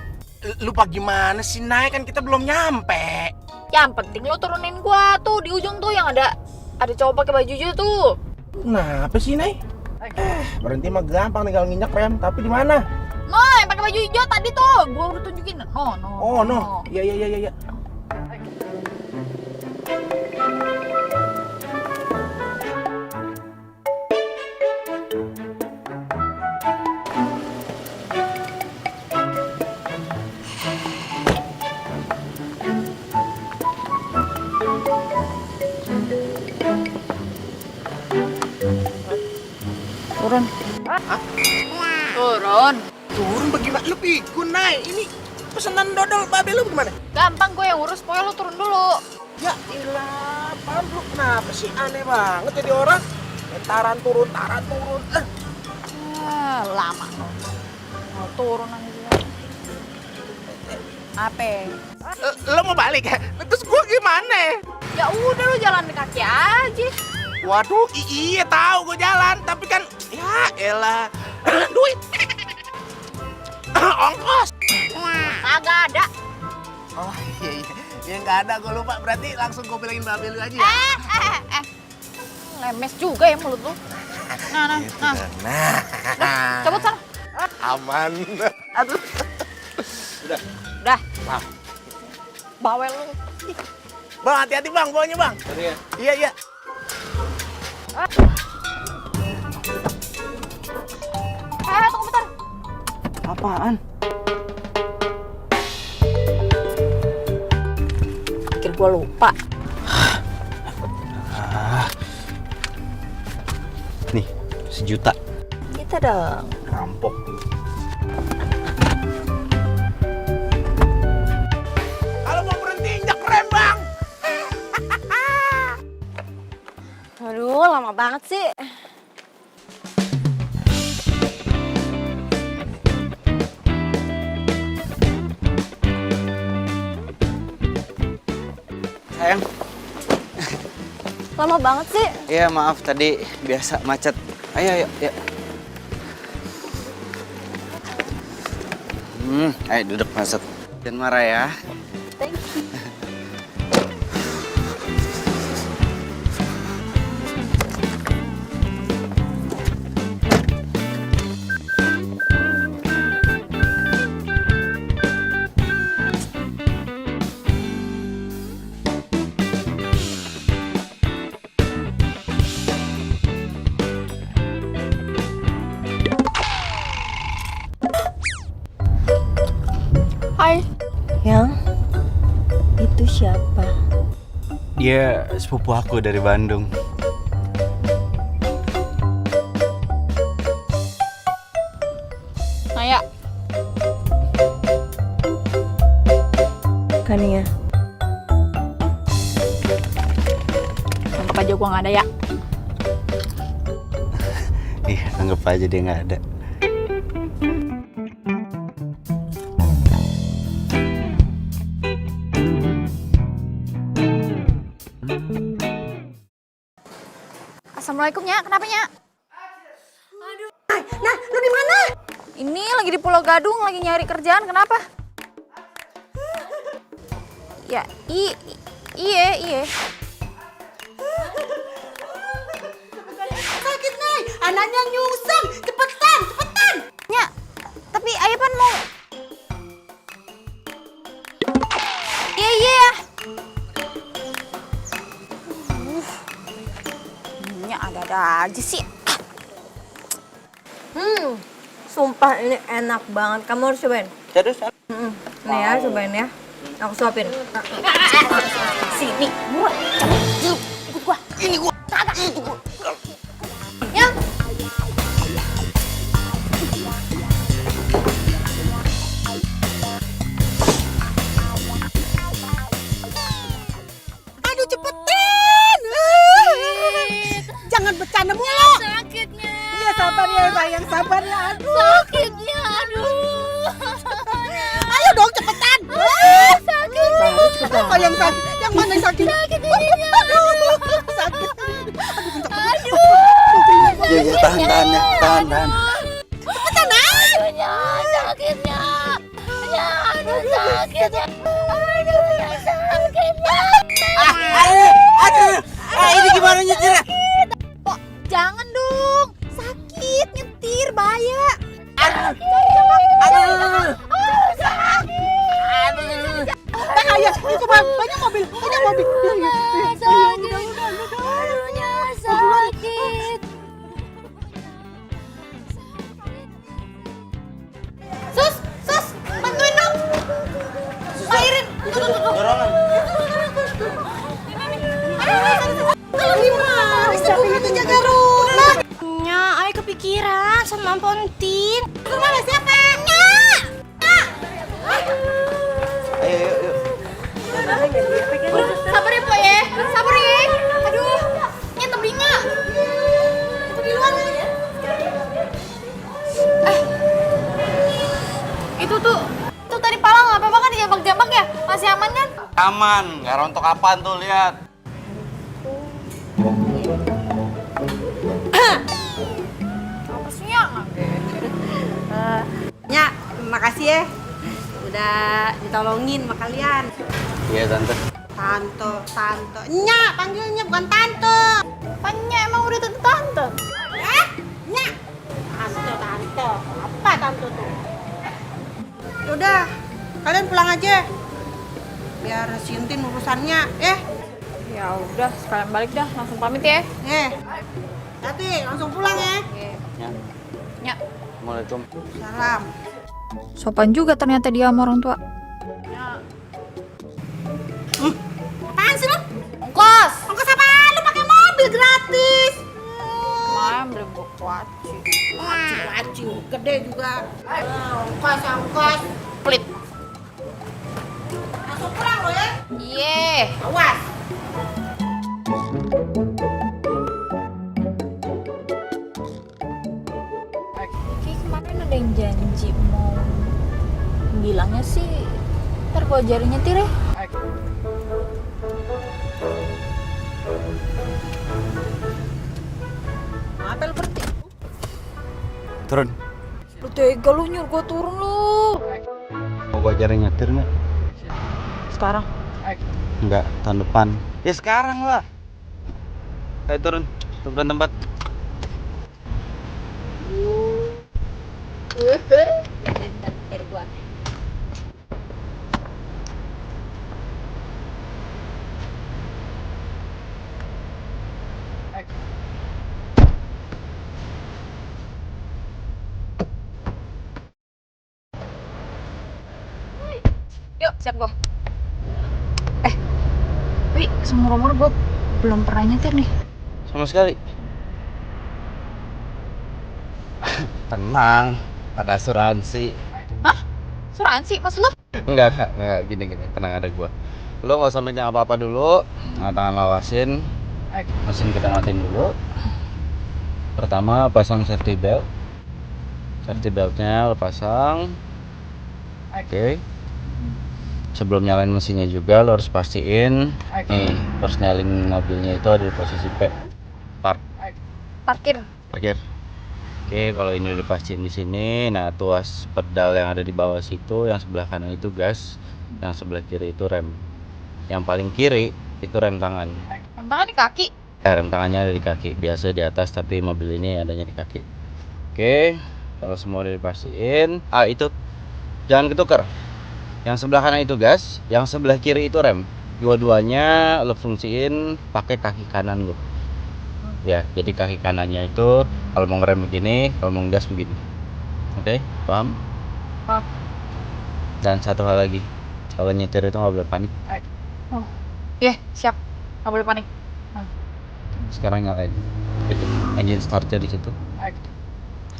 Lupa gimana sih, Nay? Kan kita belum nyampe. Yang penting lu turunin gue tuh di ujung tuh yang ada cowok pakai baju hijau tuh. Kenapa sih, Nay? Berhenti mah gampang, tinggal nginjak rem. Tapi di mana? No, yang pakai baju hijau tadi tuh. Gua udah tunjukin. No. Oh, no. Iya. Turun. Hah? Turun. Turun bagaimana? Lu pikun, Nay. Ini pesanan dodol babe lu gimana? Gampang gue yang urus, pokoknya lu turun dulu. Ya ilah, apaan lu? Kenapa sih? Aneh banget jadi orang. Taran turun. Lama. Mau turun aja. Apa? Lo mau balik ya? Terus gua gimana? Ya udah lu jalan kaki aja. Waduh, iya tahu gua jalan, tapi kan ya elah. Duit. Ongkos. Kagak ada. Oh iya. Ya nggak ada, gua lupa. Berarti langsung gua bilangin babe lu aja ya. Lemes juga ya mulut lu. Nah. Nah. Cabut sana. Aman. Aduh. Udah. Bang. Bawel lu. Bang, hati-hati bang, bawanya bang. Iya. Tunggu bentar. Apaan? Pikir gua lupa. Nih, 1 juta. Gitu dong. Rampok. Kalau mau berhenti injak rem bang. Aduh, lama banget sih. Sayang. Lama banget sih. Iya maaf tadi biasa macet. Ayo. Ayo duduk macet. Jangan marah ya. Thank you. Hai. Yang itu siapa? Dia sepupu aku dari Bandung. Naya. Kania. Anggap aja gua nggak ada ya. Anggap aja dia nggak ada. Assalamualaikum, Nya. Kenapa, Nya? Nah, lu di mana? Ini lagi di Pulau Gadung, lagi nyari kerjaan. Kenapa? Ya, iya. Sakit, Nay. Anaknya nyungseng. Cepetan. Nya, tapi ayah pan mau... Iya. Nya ada-ada aja sih. Sumpah ini enak banget. Kamu harus cobain. Serius? Nih ya, cobain ya. Aku suapin. Sini, buruan. Cepet, ikut gua. Ini gua. Kagak. Ya. Aduh, cepetan. Jangan bercanda mulu. Sakitnya. Iya, sabar ya, sayang. Sabar ya. Aduh. Sakitnya, aduh. Ayo dong, cepetan. Sakit. Apa yang sakit? Yang mana yang sakit? Sakit ininya. Sakit. Iya, tahan ya. Tahan. Cepetan, Nay. Aduhnya, sakitnya. Ya, aduh sakitnya. Aduhnya, sakitnya. Aduh. Ini gimana nyetirnya? Kok jangan dong. Sakit nyetir, bahaya. Aduh. Bahaya. Itu banyak mobil. Sakit. Aduhnya sakit. Sus, bantuin dong. Airin. Dorongan. Kalau gimana? Sebelum itu jaga rumah. Nya, ay kepikiran sama Pontin. Kemana siapa? Ayo. Sabar ya, Po ya. Sabar ya. Aduh. Ini tebingnya. Itu di luar. Itu tuh tadi pala nggak apa-apa kan dijambak-jambak ya? Masih aman kan? Aman, nggak rontok apaan tuh, lihat. Apa sih ya? Nya, makasih ya. Udah ditolongin sama kalian. Iya, Tante. Tante. Nya, panggilnya bukan tante. Panya emang udah tante. Nya. Tante. Apa tante tuh? Udah, kalian pulang aja. Biar Sintin urusannya, Ya udah, sekalian balik dah. Langsung pamit ya. Hati, langsung pulang ya. Ya. Assalamualaikum. Salam. Sopan juga ternyata dia sama orang tua. Apaan sih lu? Ongkos. Ongkos apaan? Lu pakai mobil gratis. Kemarin beli buku kuaci. Laci, gede juga. Ongkos. Pelit. Langsung pulang lo ya. Iya. Awas. Kayak kemarin ada yang janji mau bilangnya sih ntar gua ajarin nyetir ya. Apa lu berhenti? Turun. Lu tega lu nyuruh gua turun lu. Mau gua ajarin nyetir nggak? Sekarang. Enggak, tahun depan. Ya sekarang lah. Ayo turun tempat. Yuk, siap gua. Tapi seumur-umur gua belum pernah nyetir nih. Sama sekali. Tenang, ada asuransi. Hah? Asuransi? Maksud lu? Enggak, gini, tenang ada gua. Lo nggak usah megang apa-apa dulu, tangan lawasin, mesin kita matiin dulu. Pertama pasang safety belt. Safety beltnya lo pasang. Oke. Sebelum nyalain mesinnya juga lo harus pastiin nih persneling mobilnya itu ada di posisi P. Parkir. Oke, kalau ini udah pastiin di sini, nah tuas pedal yang ada di bawah situ, yang sebelah kanan itu gas, yang sebelah kiri itu rem. Yang paling kiri itu rem tangan. Rem tangan di kaki. Rem tangannya ada di kaki, biasa di atas tapi mobil ini adanya di kaki. Oke, kalau semua udah dipastiin, itu jangan ketukar. Yang sebelah kanan itu gas, yang sebelah kiri itu rem. Dua-duanya lo fungsiin pakai kaki kanan lo. Ya, jadi kaki kanannya itu kalau mau ngerem begini, kalau mau gas begini. Oke, paham? Paham. Dan satu hal lagi, kalau nyetir itu nggak boleh panik. Oh, iya siap. Nggak boleh panik. Sekarang nyalain. Itu engine startnya di situ.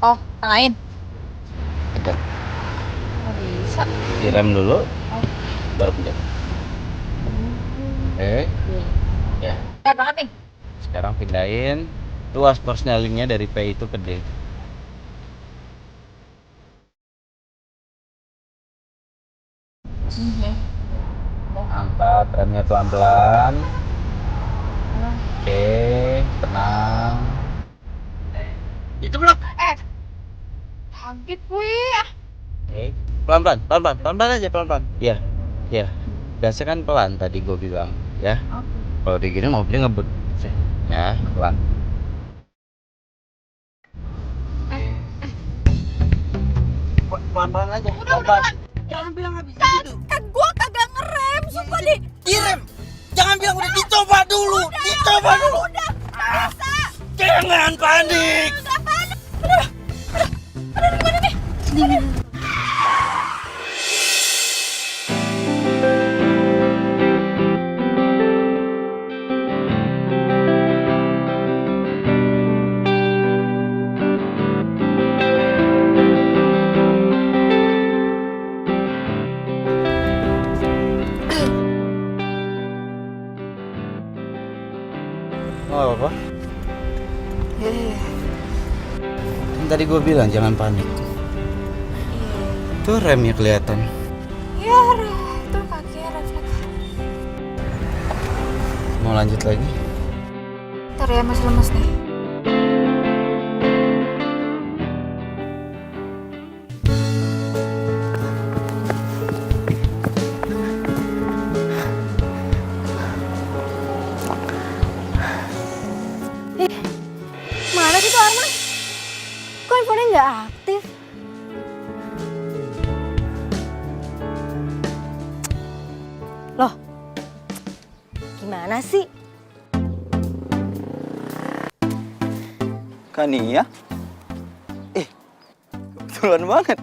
Oh, nyalain. Pencet. Nggak bisa. Direm dulu, baru pencet. Oke. Ya. Ya banget nih. Sekarang pindahin tuas persnelingnya dari P itu ke D. Angkat remnya pelan-pelan. Oke, tenang. Itu belum. Kaget gue. Oke, pelan-pelan aja, pelan-pelan. Iya. Gasnya kan pelan tadi gue bilang, ya. Kalau di gini mobilnya ngebut. Ya, pelan. Pelan-pelan aja. Pelan-pelan. Jangan bilang habis Kan gue kagak ngerem, sumpah deh. direm. Jangan bilang udah dicoba dulu. Udah, bisa. Jangan panik. Udah panik. Aduh, gimana nih? Oh, apa? Kan tadi gue bilang jangan panik. Tuh remnya kelihatan. Iya, itu kakinya refleks. Mau lanjut lagi? Ntar ya, masih lemes nih. Mana sih tuh Arman? Kok handphonenya nggak aktif? Loh, gimana sih? Kania? Kebetulan banget.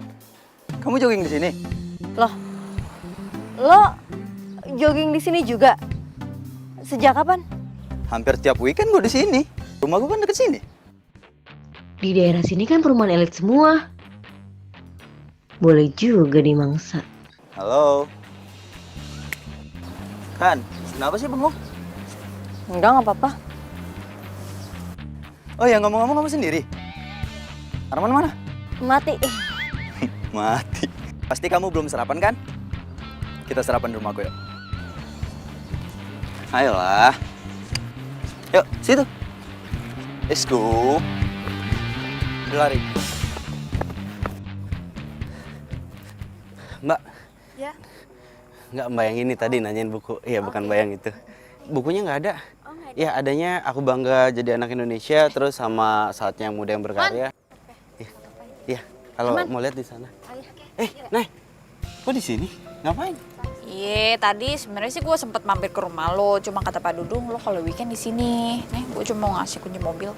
Kamu jogging di sini? Loh, lo jogging di sini juga? Sejak kapan? Hampir tiap weekend gue di sini. Rumah gue kan deket sini. Di daerah sini kan perumahan elit semua. Boleh juga dimangsa. Halo. Kan, kenapa sih bengong? Enggak, nggak apa-apa. Oh ya, ngomong-ngomong kamu sendiri? Arman mana? Mati. Mati. Pasti kamu belum sarapan kan? Kita sarapan di rumahku yuk. Ayolah. Yuk, situ. Let's go. Lari. Mbak. Ya. Nggak, Mbak yang ini tadi nanyain buku. Iya, bukan Mbak yang itu. Bukunya nggak ada. Ya, adanya Aku Bangga Jadi Anak Indonesia, terus sama Saatnya Yang Muda Yang Berkarya. Iya, kalau mau lihat di sana. Nay, kok di sini? Ngapain? Iya, tadi sebenarnya sih gue sempet mampir ke rumah lo, cuma kata Pak Dudung lo kalau weekend di sini. Nih, gue cuma mau ngasih kunci mobil.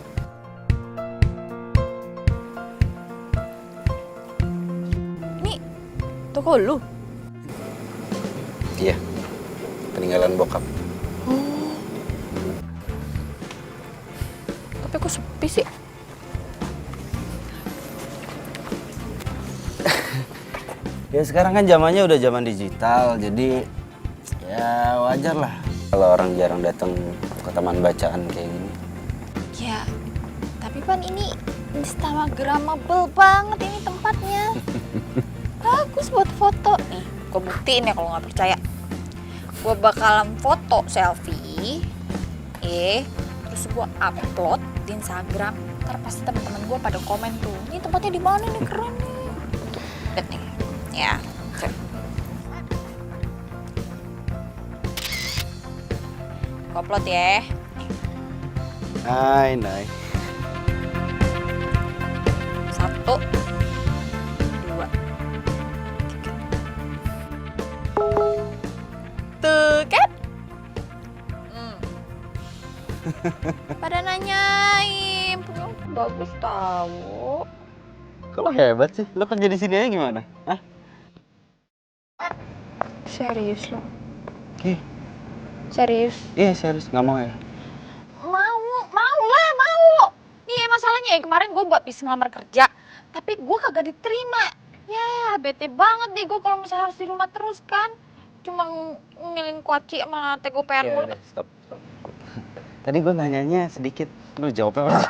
Ini toko lu? Iya, peninggalan bokap. Tapi kok sepi sih? Ya sekarang kan zamannya udah zaman digital, jadi ya wajar lah kalau orang jarang datang ke taman bacaan kayak gini. Ya, tapi Tapi Pan ini instagramable banget ini tempatnya. Bagus buat foto. Nih, gue buktiin ya kalau nggak percaya. Gue bakalan foto selfie, terus gue upload di Instagram. Ntar pasti teman-teman gue pada komen tuh, ini tempatnya di mana nih, keren nih. Lihat nih, ya. Gue upload ya. Hai, Nay. 1, 2, 3. Tuh kan? Pada nanyain, bagus tahu. Kok lo hebat sih? Lo kerja di sini aja gimana? Hah? Serius lo? Ih, Serius? iya serius, nggak mau ya? Mau. Nih masalahnya ya, kemarin gue buat bisa ngelamar kerja, tapi gue kagak diterima. Ya bete banget nih gue kalau misalnya harus di rumah terus kan. Cuma ngilin kuaci sama tego PR mulu. Stop. Tadi gue nanyanya sedikit, lu jawabnya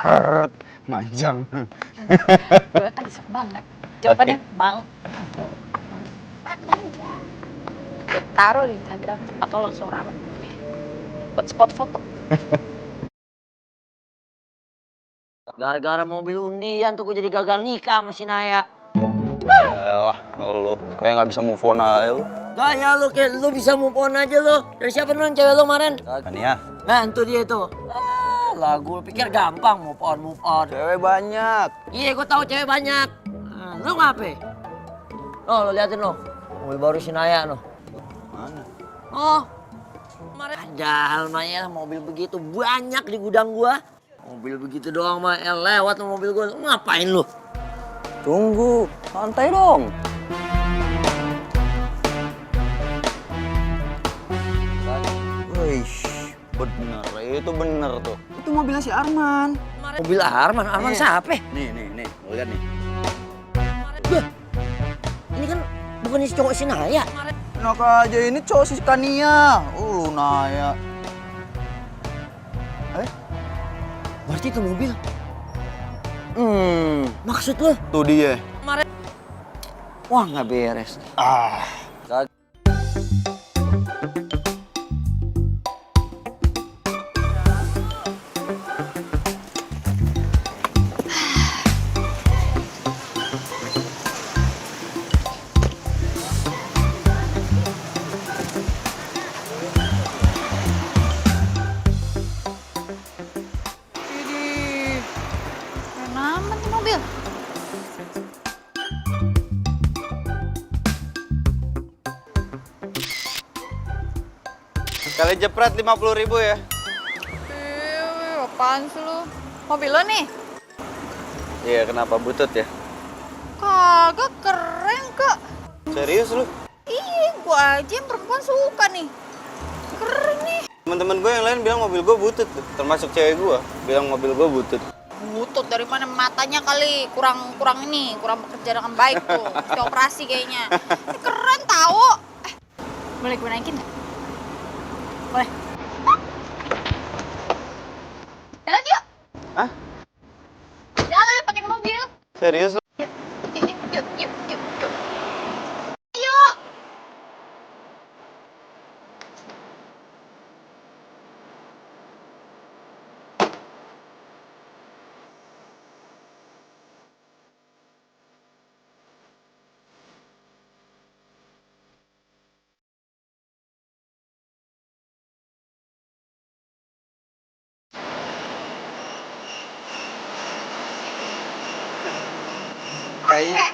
manjang. Gue kan iseng banget. Jawabannya bang. Gue taruh di Instagram atau langsung ramai buat spot foto. Gara-gara mobil undian tuh gue jadi gagal nikah sama si Naya. Wah, lu kayak nggak bisa move on aja lu. Gaya lu kayak lu bisa move on aja lu. Dari siapa nun cewek lu kemarin? Kania. Nah itu dia tuh. Lagu lu pikir gampang move on. Cewek banyak. Iya gue tahu cewek banyak. Nah, lu ngapain? Oh lu liatin lo. Mobil baru si Naya lo. Mana? Oh. Kemarin padahal Maya mobil begitu banyak di gudang gua. Mobil begitu doang mah lewat sama mobil gua. Ngapain lu? Tunggu, santai dong. Wih, bener, itu bener tuh. Itu mobilnya si Arman. Mobil Arman siapa? Nih, lo lihat nih. Bah, ini kan bukan si cowok si Naya. Enak aja, ini cowok si Kania. Lu Naya. Berarti itu mobil. Maksud lu? Tuh dia. Wah nggak beres. Keren amat nih mobil. Sekali jepret 50.000 ya. Apaan sih lu? Mobil lo nih? Iya, kenapa butut ya? Kagak, keren kok. Serius lu? Ih, gua aja yang perempuan suka nih. Keren nih. Teman-teman gue yang lain bilang mobil gue butut tuh, termasuk cewek gue bilang mobil gue butut. Butut dari mana, matanya kali kurang bekerja dengan baik tuh. Mesti operasi kayaknya. Keren tahu. Boleh gue naikin nggak? Boleh. Jalan yuk. Hah? Jalan pakai mobil. Serius lu? Yuk. Yuk. Kayaknya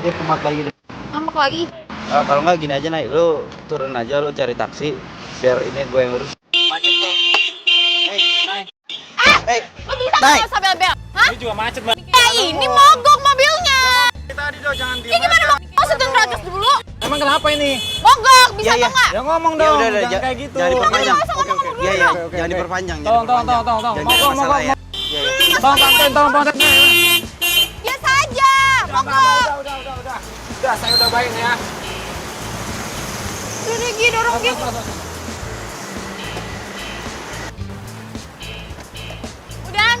dia kemat lagi deh. Ngambek lagi. Kalau nggak gini aja, Nay, lu turun aja, lu cari taksi biar ini gue yang urus. Lu bisa nggak sambil bel? Hah? Ini juga macet, Mbak. Ini mogok mobilnya. Tadi dong, jangan Ini gimana mau setel gratis dulu? Emang kenapa ini? Mogok, bisa atau nggak? Ya ngomong Ya dong, udah, jangan kayak gitu. Jangan diperpanjang. Oke. Iya, jangan diperpanjang. Tolong. Masalah ya. Tolong. Biasa aja, mogok. Udah, saya udah baik ya. Udah Gi, dorong Gi.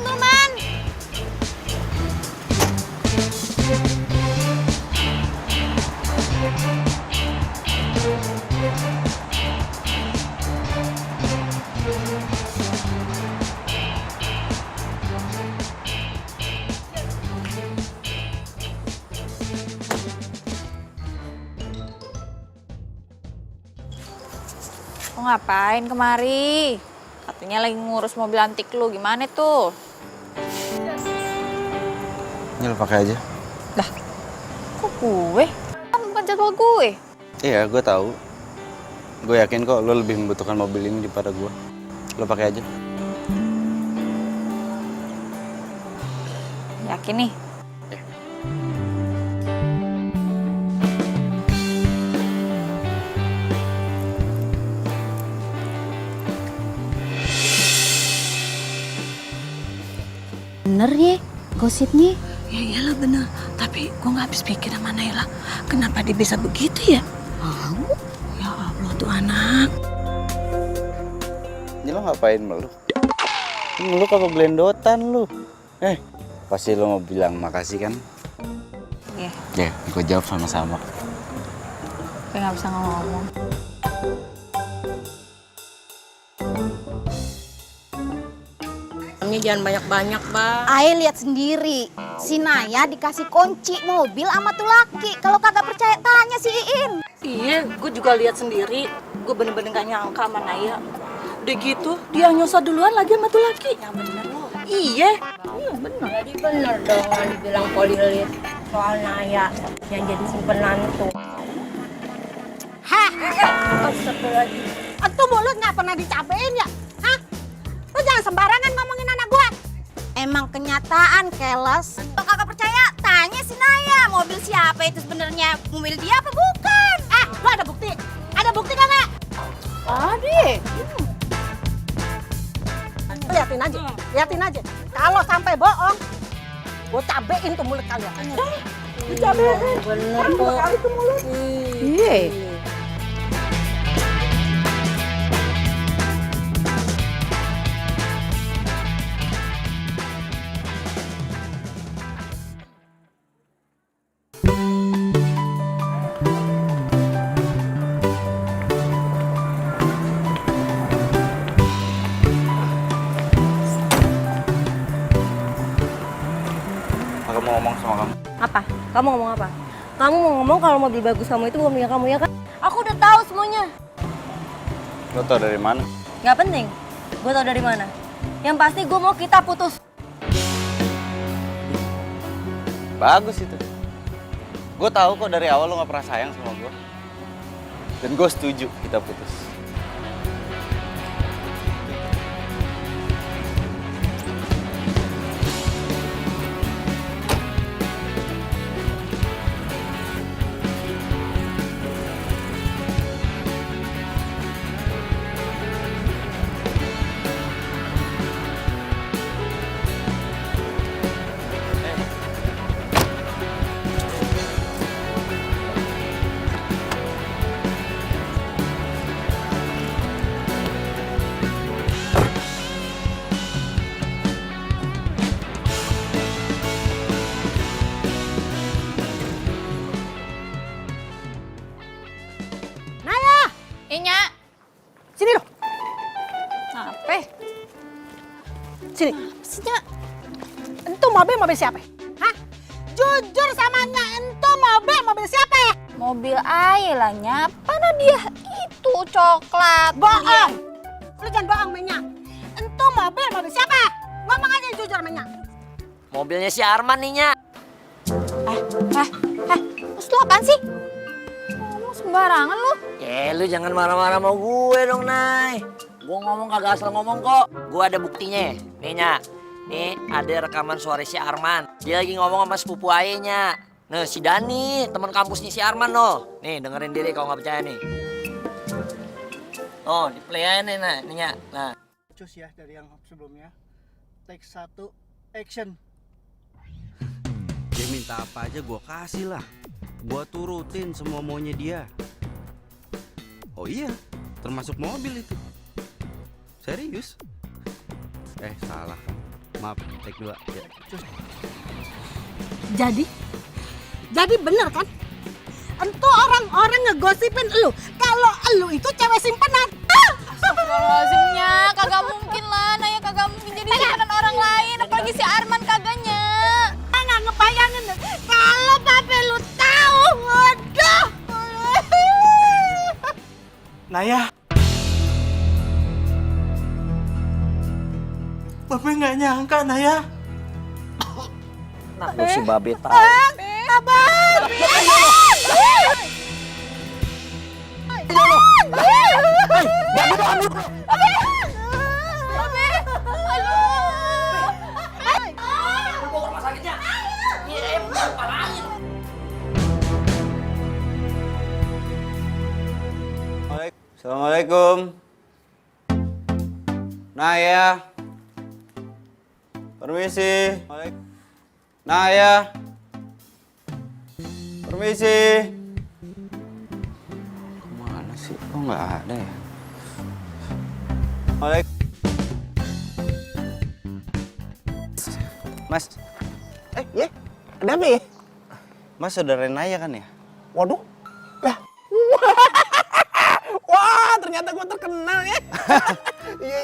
gentleman. Lo ngapain kemari? Katanya lagi ngurus mobil antik lu, gimana tuh? Ini lo pakai aja. Dah, kok gue? Kan bukan jadwal gue. Iya, gue tahu. Gue yakin kok lo lebih membutuhkan mobil ini daripada gue. Lo pakai aja. Yakin nih? Bener ya gosipnya? Ya iyalah bener, tapi gue nggak habis pikir sama Naila. Kenapa dia bisa begitu ya? Ya Allah tuh anak. Ini lo ngapain melu? Lu kagak gelendotan lu. Pasti lo mau bilang makasih kan? Iya. Ya, gue jawab sama-sama. Gue nggak bisa ngomong. Jangan banyak-banyak, Bang. Ae lihat sendiri, si Naya dikasih kunci mobil sama tuh laki. Kalau kagak percaya tanya si Iin. Iya, gue juga lihat sendiri. Gue bener-bener gak nyangka sama Naya. Udah gitu, dia nyosor duluan lagi sama tuh laki. Yang bener lo. Iya. Iya bener. Jadi bener dong dibilang polilit soal Naya yang jadi simpenan tuh. Hah? Astagfirullahaladzim. Itu mulut nggak pernah dicapein ya? Hah? Lo jangan sembarangan ngomongin anak gua. Emang kenyataan, keles. Kalau kagak percaya, tanya si Naya. Mobil siapa itu sebenarnya? Mobil dia apa bukan? Lo ada bukti? Ada bukti kagak? Ada. Liatin aja. Kalau sampai bohong, gua cabein tuh mulut kalian. Gua cabein. Bener Dua kok. kali tuh mulut. Iya. Aku mau ngomong sama kamu. Apa? Kamu ngomong apa? Kamu mau ngomong kalau mobil bagus kamu itu bukan punya kamu ya kan? Aku udah tahu semuanya. Lo tau dari mana? Nggak penting. Gue tau dari mana. Yang pasti gue mau kita putus. Bagus itu. Gue tahu kok dari awal lo gak pernah sayang sama gue. Dan gue setuju kita putus. Inya. Sini loh. Apa? Sini. Sini. Itu mobil siapa? Hah? Jujur sama Nya, itu mobil siapa ya? Mobil Ae lah, nyapa dia itu coklat. Bohong. Lu jangan bohong, Menya. Itu mobil siapa? Ngomong aja jujur, Menya. Mobilnya si Arman nih, Nya. Terus lu apaan sih? Ngomong sembarangan lu. Lu jangan marah-marah sama gue dong, Nay. Gue ngomong kagak asal ngomong kok. Gue ada buktinya. Nih, Nya. Nih, ada rekaman suara si Arman. Dia lagi ngomong sama sepupu ayahnya. Nah, si Dani, teman kampusnya si Arman loh. Nih, dengerin diri kalau nggak percaya nih. Oh, di play aja nih, nah, nih, Nya. Nah. Cus ya dari yang sebelumnya. Take 1, action. Dia minta apa aja gue kasih lah. Gue turutin semua maunya dia. Oh iya, termasuk mobil itu. Serius? Salah kan? Maaf, take 2. Ya. Jadi bener kan? Entu orang-orang ngegosipin elu kalau elu itu cewek simpenan. Astagfirullahaladzimnya, kagak mungkin lah, Naya kagak mungkin jadi simpenan orang lain, apalagi si Arman kagaknya. Nggak ngebayangin deh, kalau babe lu tahu, waduh. Naya. Babe nggak nyangka, Naya. Nah, lu si babe tahu. Abang. Assalamualaikum. Naya. Permisi. Naya. Permisi. Kemana sih? Kok nggak ada ya? Mas. Ya, ada apa ya? Mas saudara Naya kan ya? Waduh. Lah. Wah, ternyata gua terkenal ya. Iya.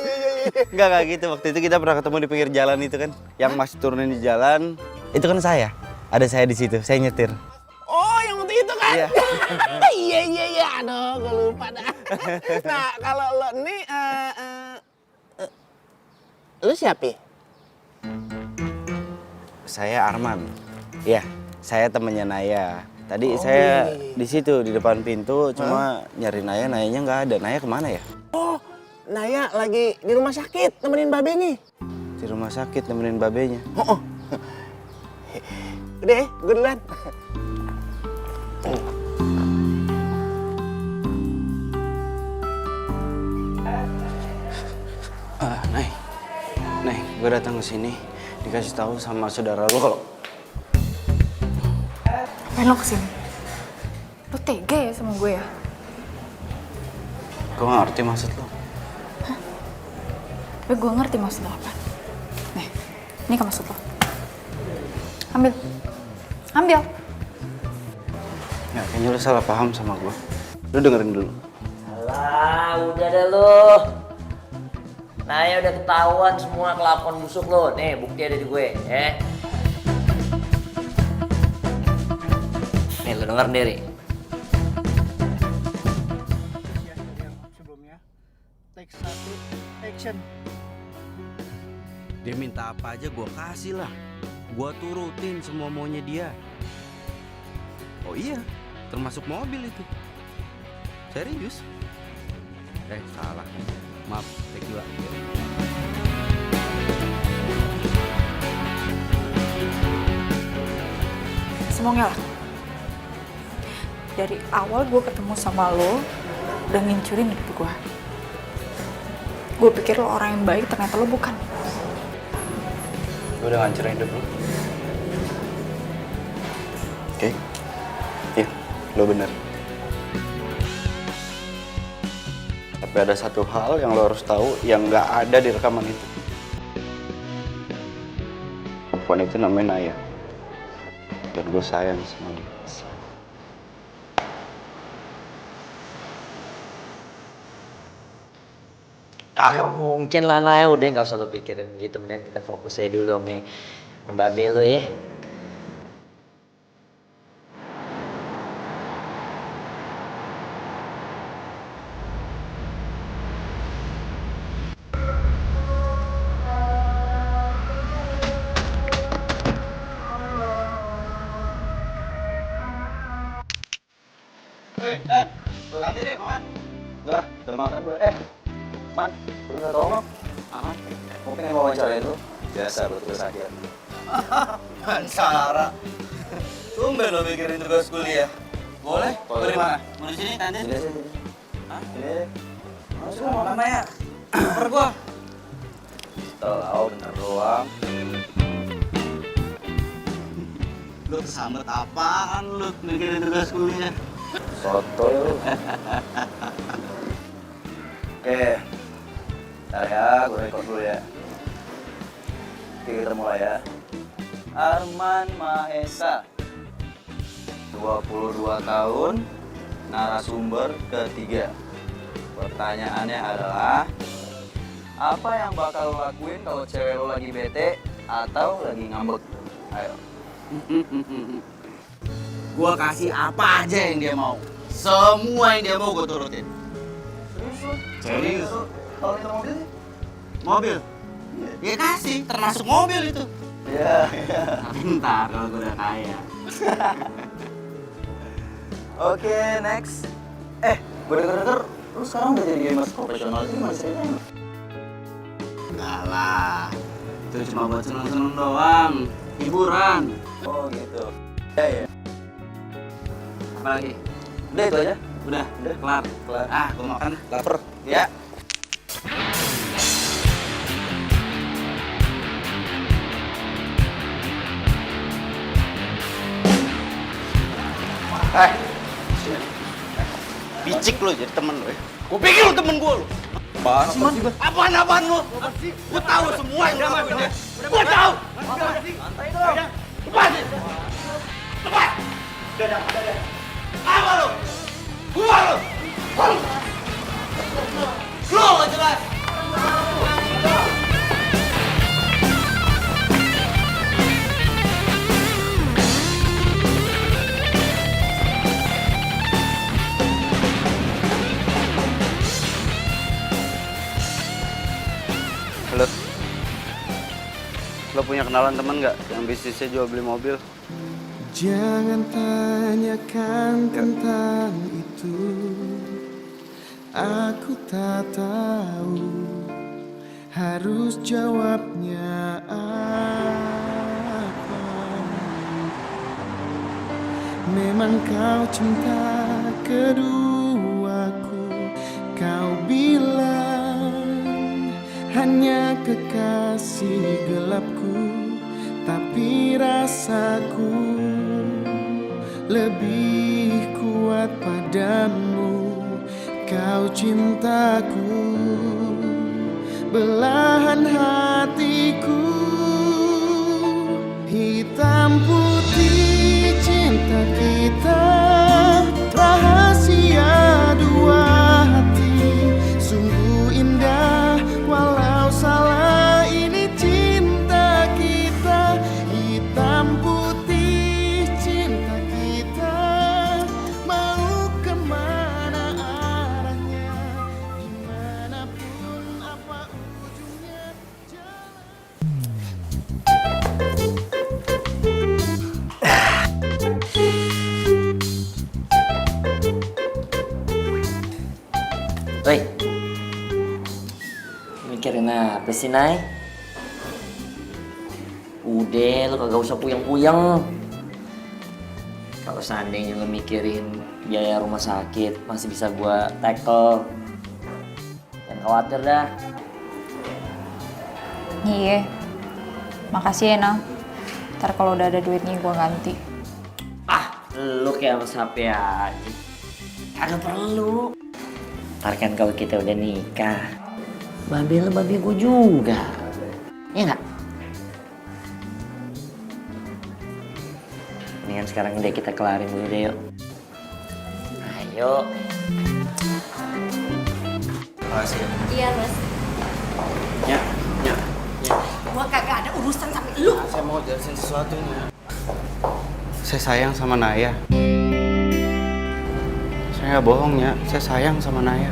Enggak gitu. Waktu itu kita pernah ketemu di pinggir jalan itu kan. Yang Mas turunin di jalan. Itu kan saya. Ada saya di situ. Saya nyetir. Oh, yang waktu itu kan? Iya. Iya. Aduh, gua lupa dah. Nah, kalau lo nih, lu siapa? Saya Arman. Iya, saya temennya Naya. Tadi saya di situ di depan pintu, cuma nyari Naya, Nayanya nggak ada. Naya kemana ya? Oh, Naya lagi di rumah sakit nemenin babe nih. Di rumah sakit nemenin babenya. Oh. Udah, gue duluan. Nay, gue datang ke sini dikasih tahu sama saudara lo kalau. Ngapain lo kesini? Lo tega ya sama gue ya? Gue nggak ngerti maksud lo. Tapi gue ngerti maksud lo apa. Nih, ini kan maksud lo. Ambil. Ya, kayaknya lo salah paham sama gue. Lo dengerin dulu. Alah, udah deh lo. Naya udah ketahuan semua kelakuan busuk lo. Nih, bukti ada di gue, ya. Nih, lo denger sendiri. Sebelumnya, take 1, action. Dia minta apa aja gue kasih lah. Gue turutin semua maunya dia. Oh iya, termasuk mobil itu. Serius? Salah. Maaf, take 2. Semuanya lah. Dari awal gue ketemu sama lo, udah ngincurin hidup gue. Gue pikir lo orang yang baik, ternyata lo bukan. Gue udah ngancurin hidup lo. Oke? Iya, lo bener. Tapi ada satu hal yang lo harus tahu yang nggak ada di rekaman itu. Perempuan itu namanya Naya. Dan gue sayang sama dia. Kagak mungkin lah, Naya. Udah gak usah lo pikirin gitu. Mending kita fokus aja dulu sama Mbak Be lo ya. Nanti deh, Man. Enggak, udah makan gue. Man, lu nggak tolong? Aman. Mungkin yang mau wawancarain lu. Biasa buat tugas akhir. Wawancara. Tumben lo mikirin tugas kuliah. Boleh? Boleh. Di mana? Mau di sini, kantin? Sini. Hah? Sini. Masuk mau mana ya? Per gua. Tahu bentar doang. Lu kesambet apaan lu mikirin tugas kuliah? Soto lu. Oke. Ntar ya, gue rekod dulu ya. Oke, kita mulai ya. Arman Mahesa, 22 tahun, narasumber ketiga. Pertanyaannya adalah, apa yang bakal lo lakuin kalau cewek lo lagi bete atau lagi ngambek? Ayo. Gua kasih apa aja yang dia mau. Semua yang dia mau gue turutin. Serius? Kalau itu mobil? Mobil? Ya kasih, termasuk mobil itu. Iya. Tapi ntar kalau gue udah kaya. Oke, next. Gue denger-denger lu sekarang udah jadi gamers profesional, itu gimana ceritanya? Enggak lah, itu cuma buat seneng-seneng doang, hiburan. Oh gitu. Ya. Apa lagi? Udah itu aja. Udah, kelar. Ah, gue makan. Laper. Ya. Bicik lo jadi temen lo ya. Gue pikir lo temen gue lo. Apaan sih, Man? Apaan lo? Gue tahu semua yang lo lakuin ya. Gue tahu. Santai dong. Lepas. Lepas. Dadah. Apa lo? Gua lo. Lo gak jelas. Halo. Lo punya kenalan temen nggak yang bisnisnya jual beli mobil? Jangan tanyakan tentang itu. Aku tak tahu harus jawabnya apa. Memang kau cinta keduaku. Kau bilang hanya kekasih gelapku, tapi rasaku lebih kuat padamu. Kau cintaku, belahan hatiku. Hitam putih cinta kita, rahasia dua hati. Sungguh indah walau salah, ini cinta kita. Hitam putih cinta kita, mau kemana arahnya, dimanapun apa ujungnya Woi, mikirin apa sih, Nay? Udah, lo kagak usah puyeng-puyeng. Kalau seandainya lo mikirin biaya rumah sakit, masih bisa gua tackle. Jangan khawatir dah. Iya, makasih ya, Nang. Ntar kalau udah ada duitnya gua ganti. Lo kayak sama sapi aja. Kagak perlu. Ntar kan kalau kita udah nikah, babe lo babe gue juga. Ya nggak? Mendingan sekarang udah kita kelarin dulu deh, yuk. Ayo. Makasih ya. Iya, Mas. Ya. Gua kagak ada urusan sama lu. Saya mau jelasin sesuatu nih. Saya sayang sama Naya. Saya nggak bohong ya, saya sayang sama Naya.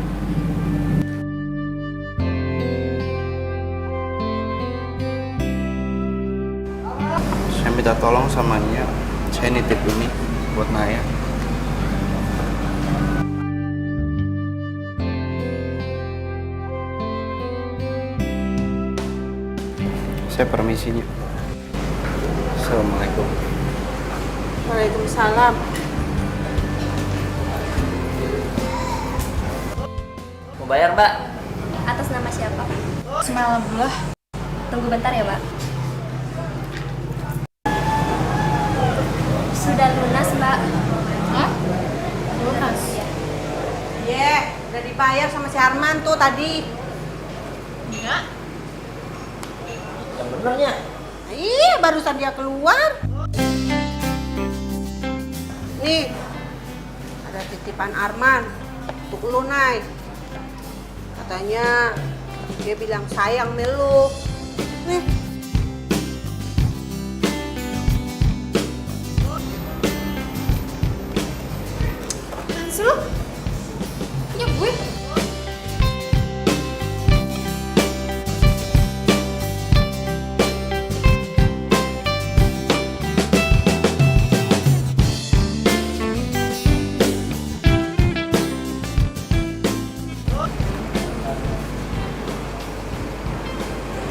Saya minta tolong sama Nia, saya nitip ini buat Naya. Saya permisinya. Assalamualaikum. Waalaikumsalam. Mau bayar, Mbak? Atas nama siapa? Semalam dulu. Tunggu bentar ya, Mbak. Sudah lunas, Mbak. Hah? Lunas. Iya, udah dibayar sama si Arman tuh tadi. Yang benernya. Iya, barusan dia keluar. Nih, ada titipan Arman untuk lu, Nay. Katanya dia bilang sayang sama lu. Nih. Apaan sih lu? Punya gue.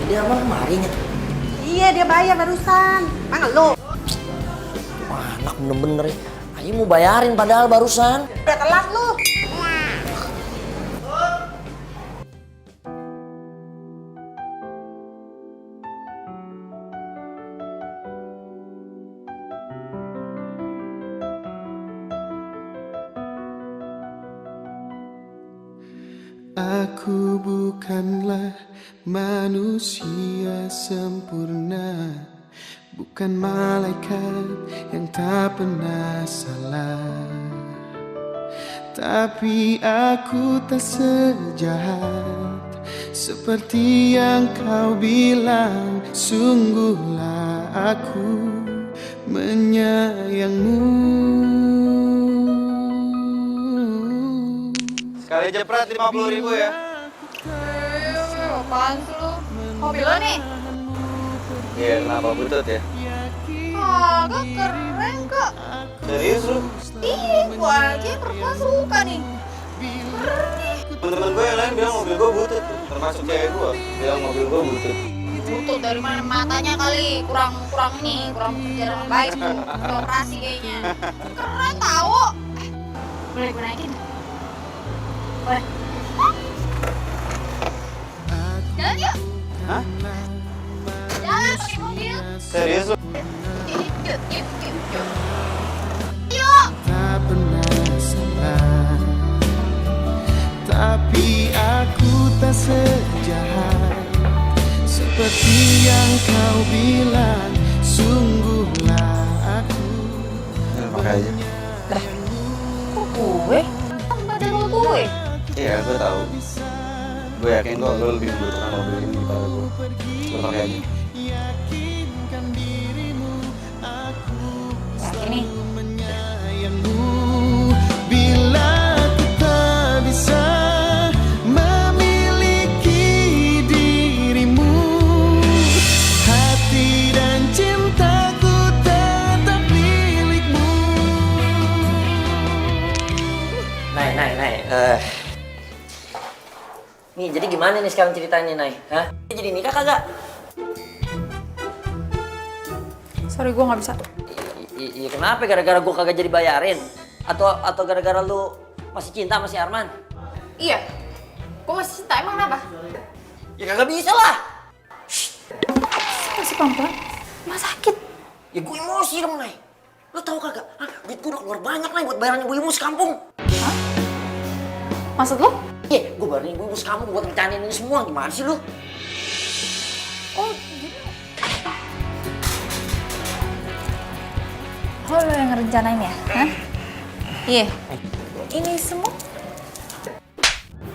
Jadi Arman kemarin ya? Iya, dia bayar barusan. Mana lu? Wah, anak bener-bener ya. Ayo mau bayarin padahal barusan. Udah telat lu. Aku bukanlah manusia sempurna, bukan malaikat yang tak pernah salah. Tapi aku tak sejahat seperti yang kau bilang. Sungguhlah aku menyayangmu. Sekali jepret 50.000 ya. Apaan sih lu? Mobil lo nih? Iya, kenapa butut ya? Kagak, keren kok. Serius lu? Iya, gua aja perempuan suka nih. Keren nih. Temen-temen gue yang lain bilang mobil gue butut tuh. Termasuk cewek gue bilang mobil gue butut. Butut dari mana matanya kali, kurang kerja dengan baik tuh, udah operasi kayaknya. Keren tau. Boleh gue naikin? Boleh. Jalan yuk. Hah? Jalan pakai mobil. Serius lu? Yuk. Yuk. Tak pernah salah, tapi aku tak sejahat seperti yang kau bilang. Sungguhlah aku. Pakai aja. Kok gue? Kan badan lo gue. Iya, gue tahu. Gue yakin kok lo lebih membutuhkan mobil ini daripada gue. Lo pakai aja. Yakin nih? Bila aku tak bisa memiliki dirimu, hati dan cintaku tetap milikmu. Nay. Nih, jadi gimana nih sekarang ceritanya, Nay? Hah? Jadi nikah kagak? Sorry, gue nggak bisa. Iya, kenapa? Gara-gara gue kagak jadi bayarin? Atau gara-gara lu masih cinta sama si Arman? Iya, gue masih cinta. Emang kenapa? Ya kagak bisa lah. Masih pelan-pelan. Emang sakit. Ya gue emosi dong, Nay. Lo tau kagak? Hah? Duit gue udah keluar banyak, Nay, buat bayaran ibu-ibu sekampung. Hah? Maksud lo? Iya, gue bayarin ibu-ibu sekampung buat rencanain ini semua. Gimana sih lo? Oh, gitu. Oh, lo yang ngerencanain ya? Hah? Iya. Ini semua?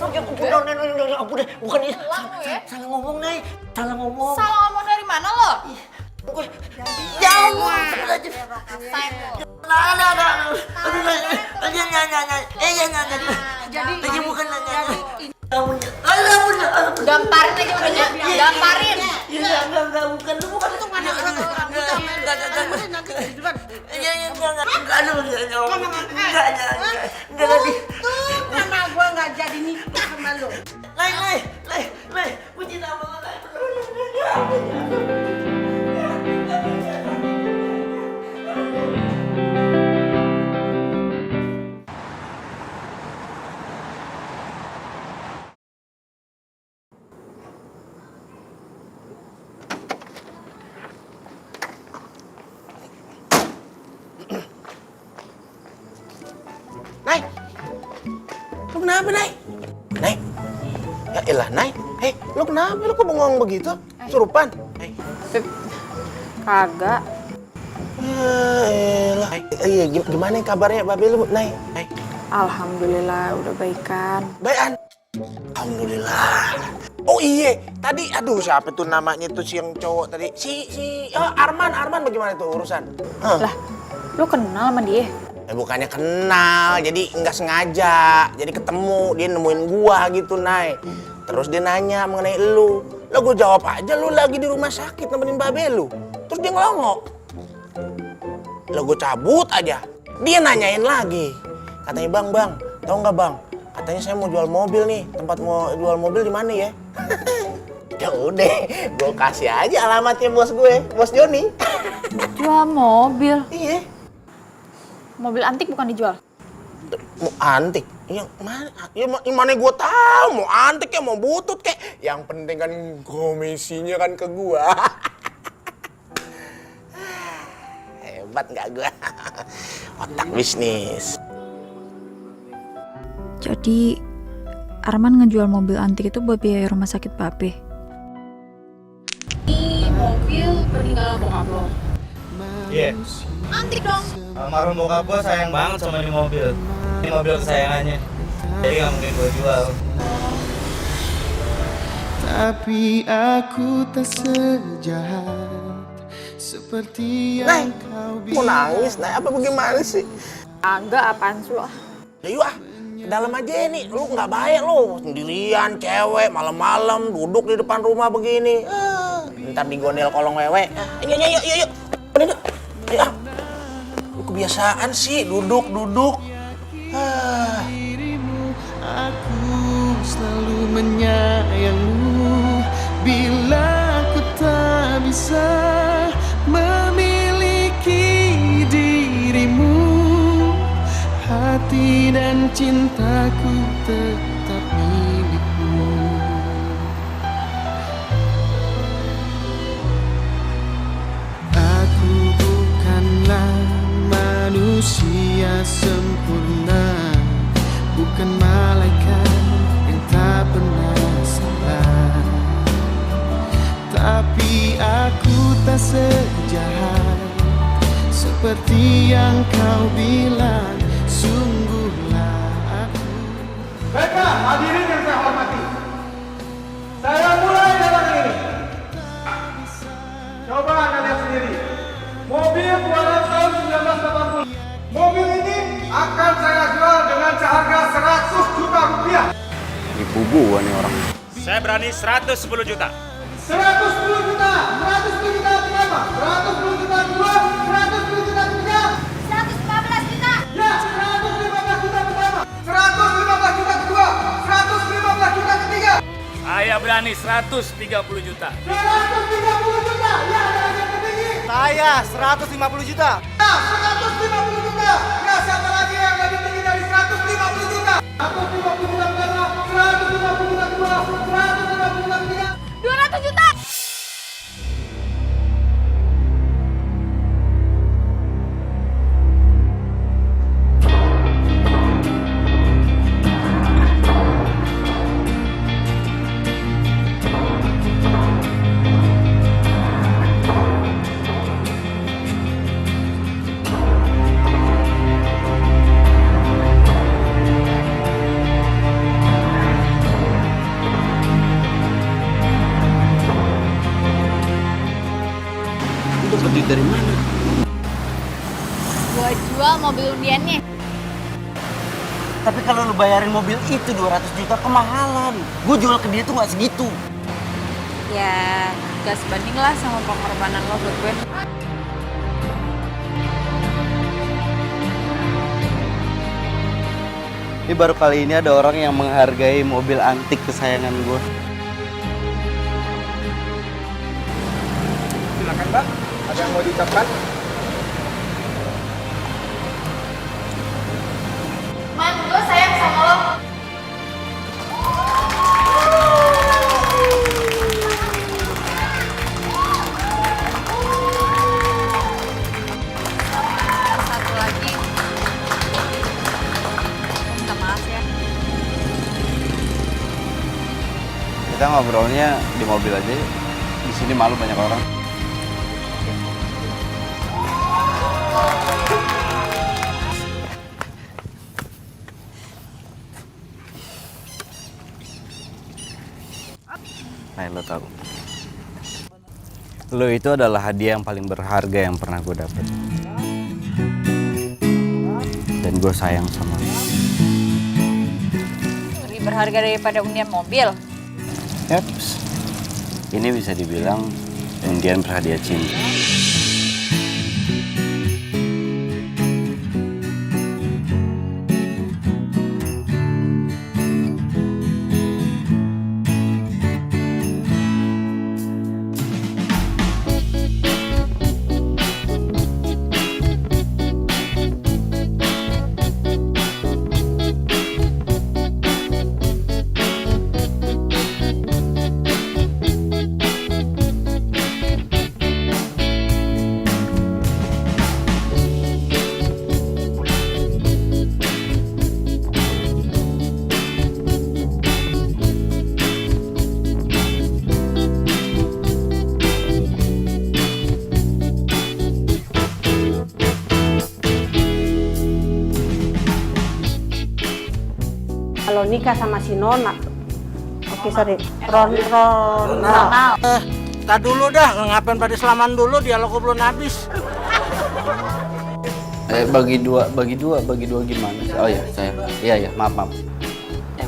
Udah, bukan ini. Salah ngomong, Nay. Salah ngomong. Salah ngomong dari mana lo? Jauh. Jadi bukan nanya. Gamparin aja udah, gamparin. Enggak, bukan itu mana karena gue nggak jadi nikah sama lo. Lai, gue cinta banget, Lai. Nay, lu kenapa, Nay? Nay, ya elah, Nay. Hei, lu kenapa? Lu kok bengong begitu? Surupan? Hey. Kagak. Iya, gimana kabarnya Babe lu, Nay? Alhamdulillah udah baikan. Baikan? Alhamdulillah. Oh iya, tadi aduh siapa tuh namanya tuh si yang cowok tadi? Arman bagaimana tuh urusan? Lah, lu kenal sama dia? Bukannya kenal, jadi nggak sengaja. Jadi ketemu, dia nemuin gua gitu, Nay. Terus dia nanya mengenai lu. Lah gua jawab aja lu lagi di rumah sakit nemenin Babe lu. Terus dia ngelongok. Lah gua cabut aja. Dia nanyain lagi. Katanya, Bang, tahu nggak Bang? Katanya saya mau jual mobil nih. Tempat mau jual mobil di mana ya? Ya udah, gue kasih aja alamatnya bos gue, Bos Joni. Jual mobil? Iya. Mobil antik bukan dijual? Mau antik? Yang mana? Ya mana gue tahu mau antik ya mau butut kek. Yang penting kan komisinya kan ke gue. Hebat nggak gue? Otak bisnis. Jadi Arman ngejual mobil antik itu buat biaya rumah sakit Babe. Ini mobil peninggalan bokap lo. Iya. Antik dong. Almarhum bokap gue sayang banget sama ini mobil. Ini mobil kesayangannya. Jadi nggak mungkin gue jual. Tapi aku tak sejahat seperti yang kau Mau nangis, Nay? Apa bagaimana sih? Agak apaan sih lo? Ya yuk ke dalam aja nih, lu nggak baik lu sendirian cewek malam-malam duduk di depan rumah begini. Ntar digondel kolong wewe. Yuk. Ya. Lu kebiasaan sih duduk. dirimu, aku selalu menyayangmu. Bila aku tak bisa memiliki dirimu, hati dan cintaku tetap milikmu. Aku bukanlah manusia sempurna, bukan malaikat yang tak pernah salah. Tapi aku tak sejahat seperti yang kau bilang. Sungguhlah aku. Baiklah, hadirin yang saya hormati. Saya mulai dagangan ini. Coba Anda lihat sendiri. Mobil buatan tahun 1980. Mobil ini akan saya jual dengan seharga 100 juta rupiah. Ibu gua nih orang. Saya berani 110 juta. 110 juta. 110 juta berapa? 110 juta dua, 110 juta ketiga. 115 juta. Ya, 115 juta pertama. 115 juta kedua. 115 juta ketiga. Saya berani 130 juta. 130 juta. Ya, ada yang tertinggi. Saya 150 juta. Ya, 150 juta. Ya, siapa lagi yang lebih tinggi dari 150 juta? 150 juta pertama, 150 juta kedua, 150 juta ketiga. 200 juta. Duit dari mana? Gua jual mobil undiannya. Tapi kalau lu bayarin mobil itu 200 juta kemahalan. Gue jual ke dia tuh nggak segitu. Ya, gak sebanding lah sama pengorbanan lo buat gue. Ini baru kali ini ada orang yang menghargai mobil antik kesayangan gue. Silakan, Mbak. Ada yang mau diucapkan? Man, gue sayang sama lo. Satu lagi. Minta maaf ya. Kita ngobrolnya di mobil aja yuk. Di sini malu banyak orang. Ray, lo tahu. Lo itu adalah hadiah yang paling berharga yang pernah gue dapet. Dan gue sayang sama lo. Lebih berharga daripada undian mobil. Yaps. Ini bisa dibilang undian berhadiah cinta. Kalau nikah sama si Nona, oke sorry, Ronald. Tak dulu dah, ngapain pada selaman dulu, dialog belum habis. Bagi dua gimana? Oh ya, saya. Iya, maaf.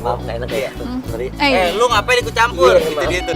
Maaf, nggak enak ya. Sorry. Lu ngapain ikut campur? Gitu.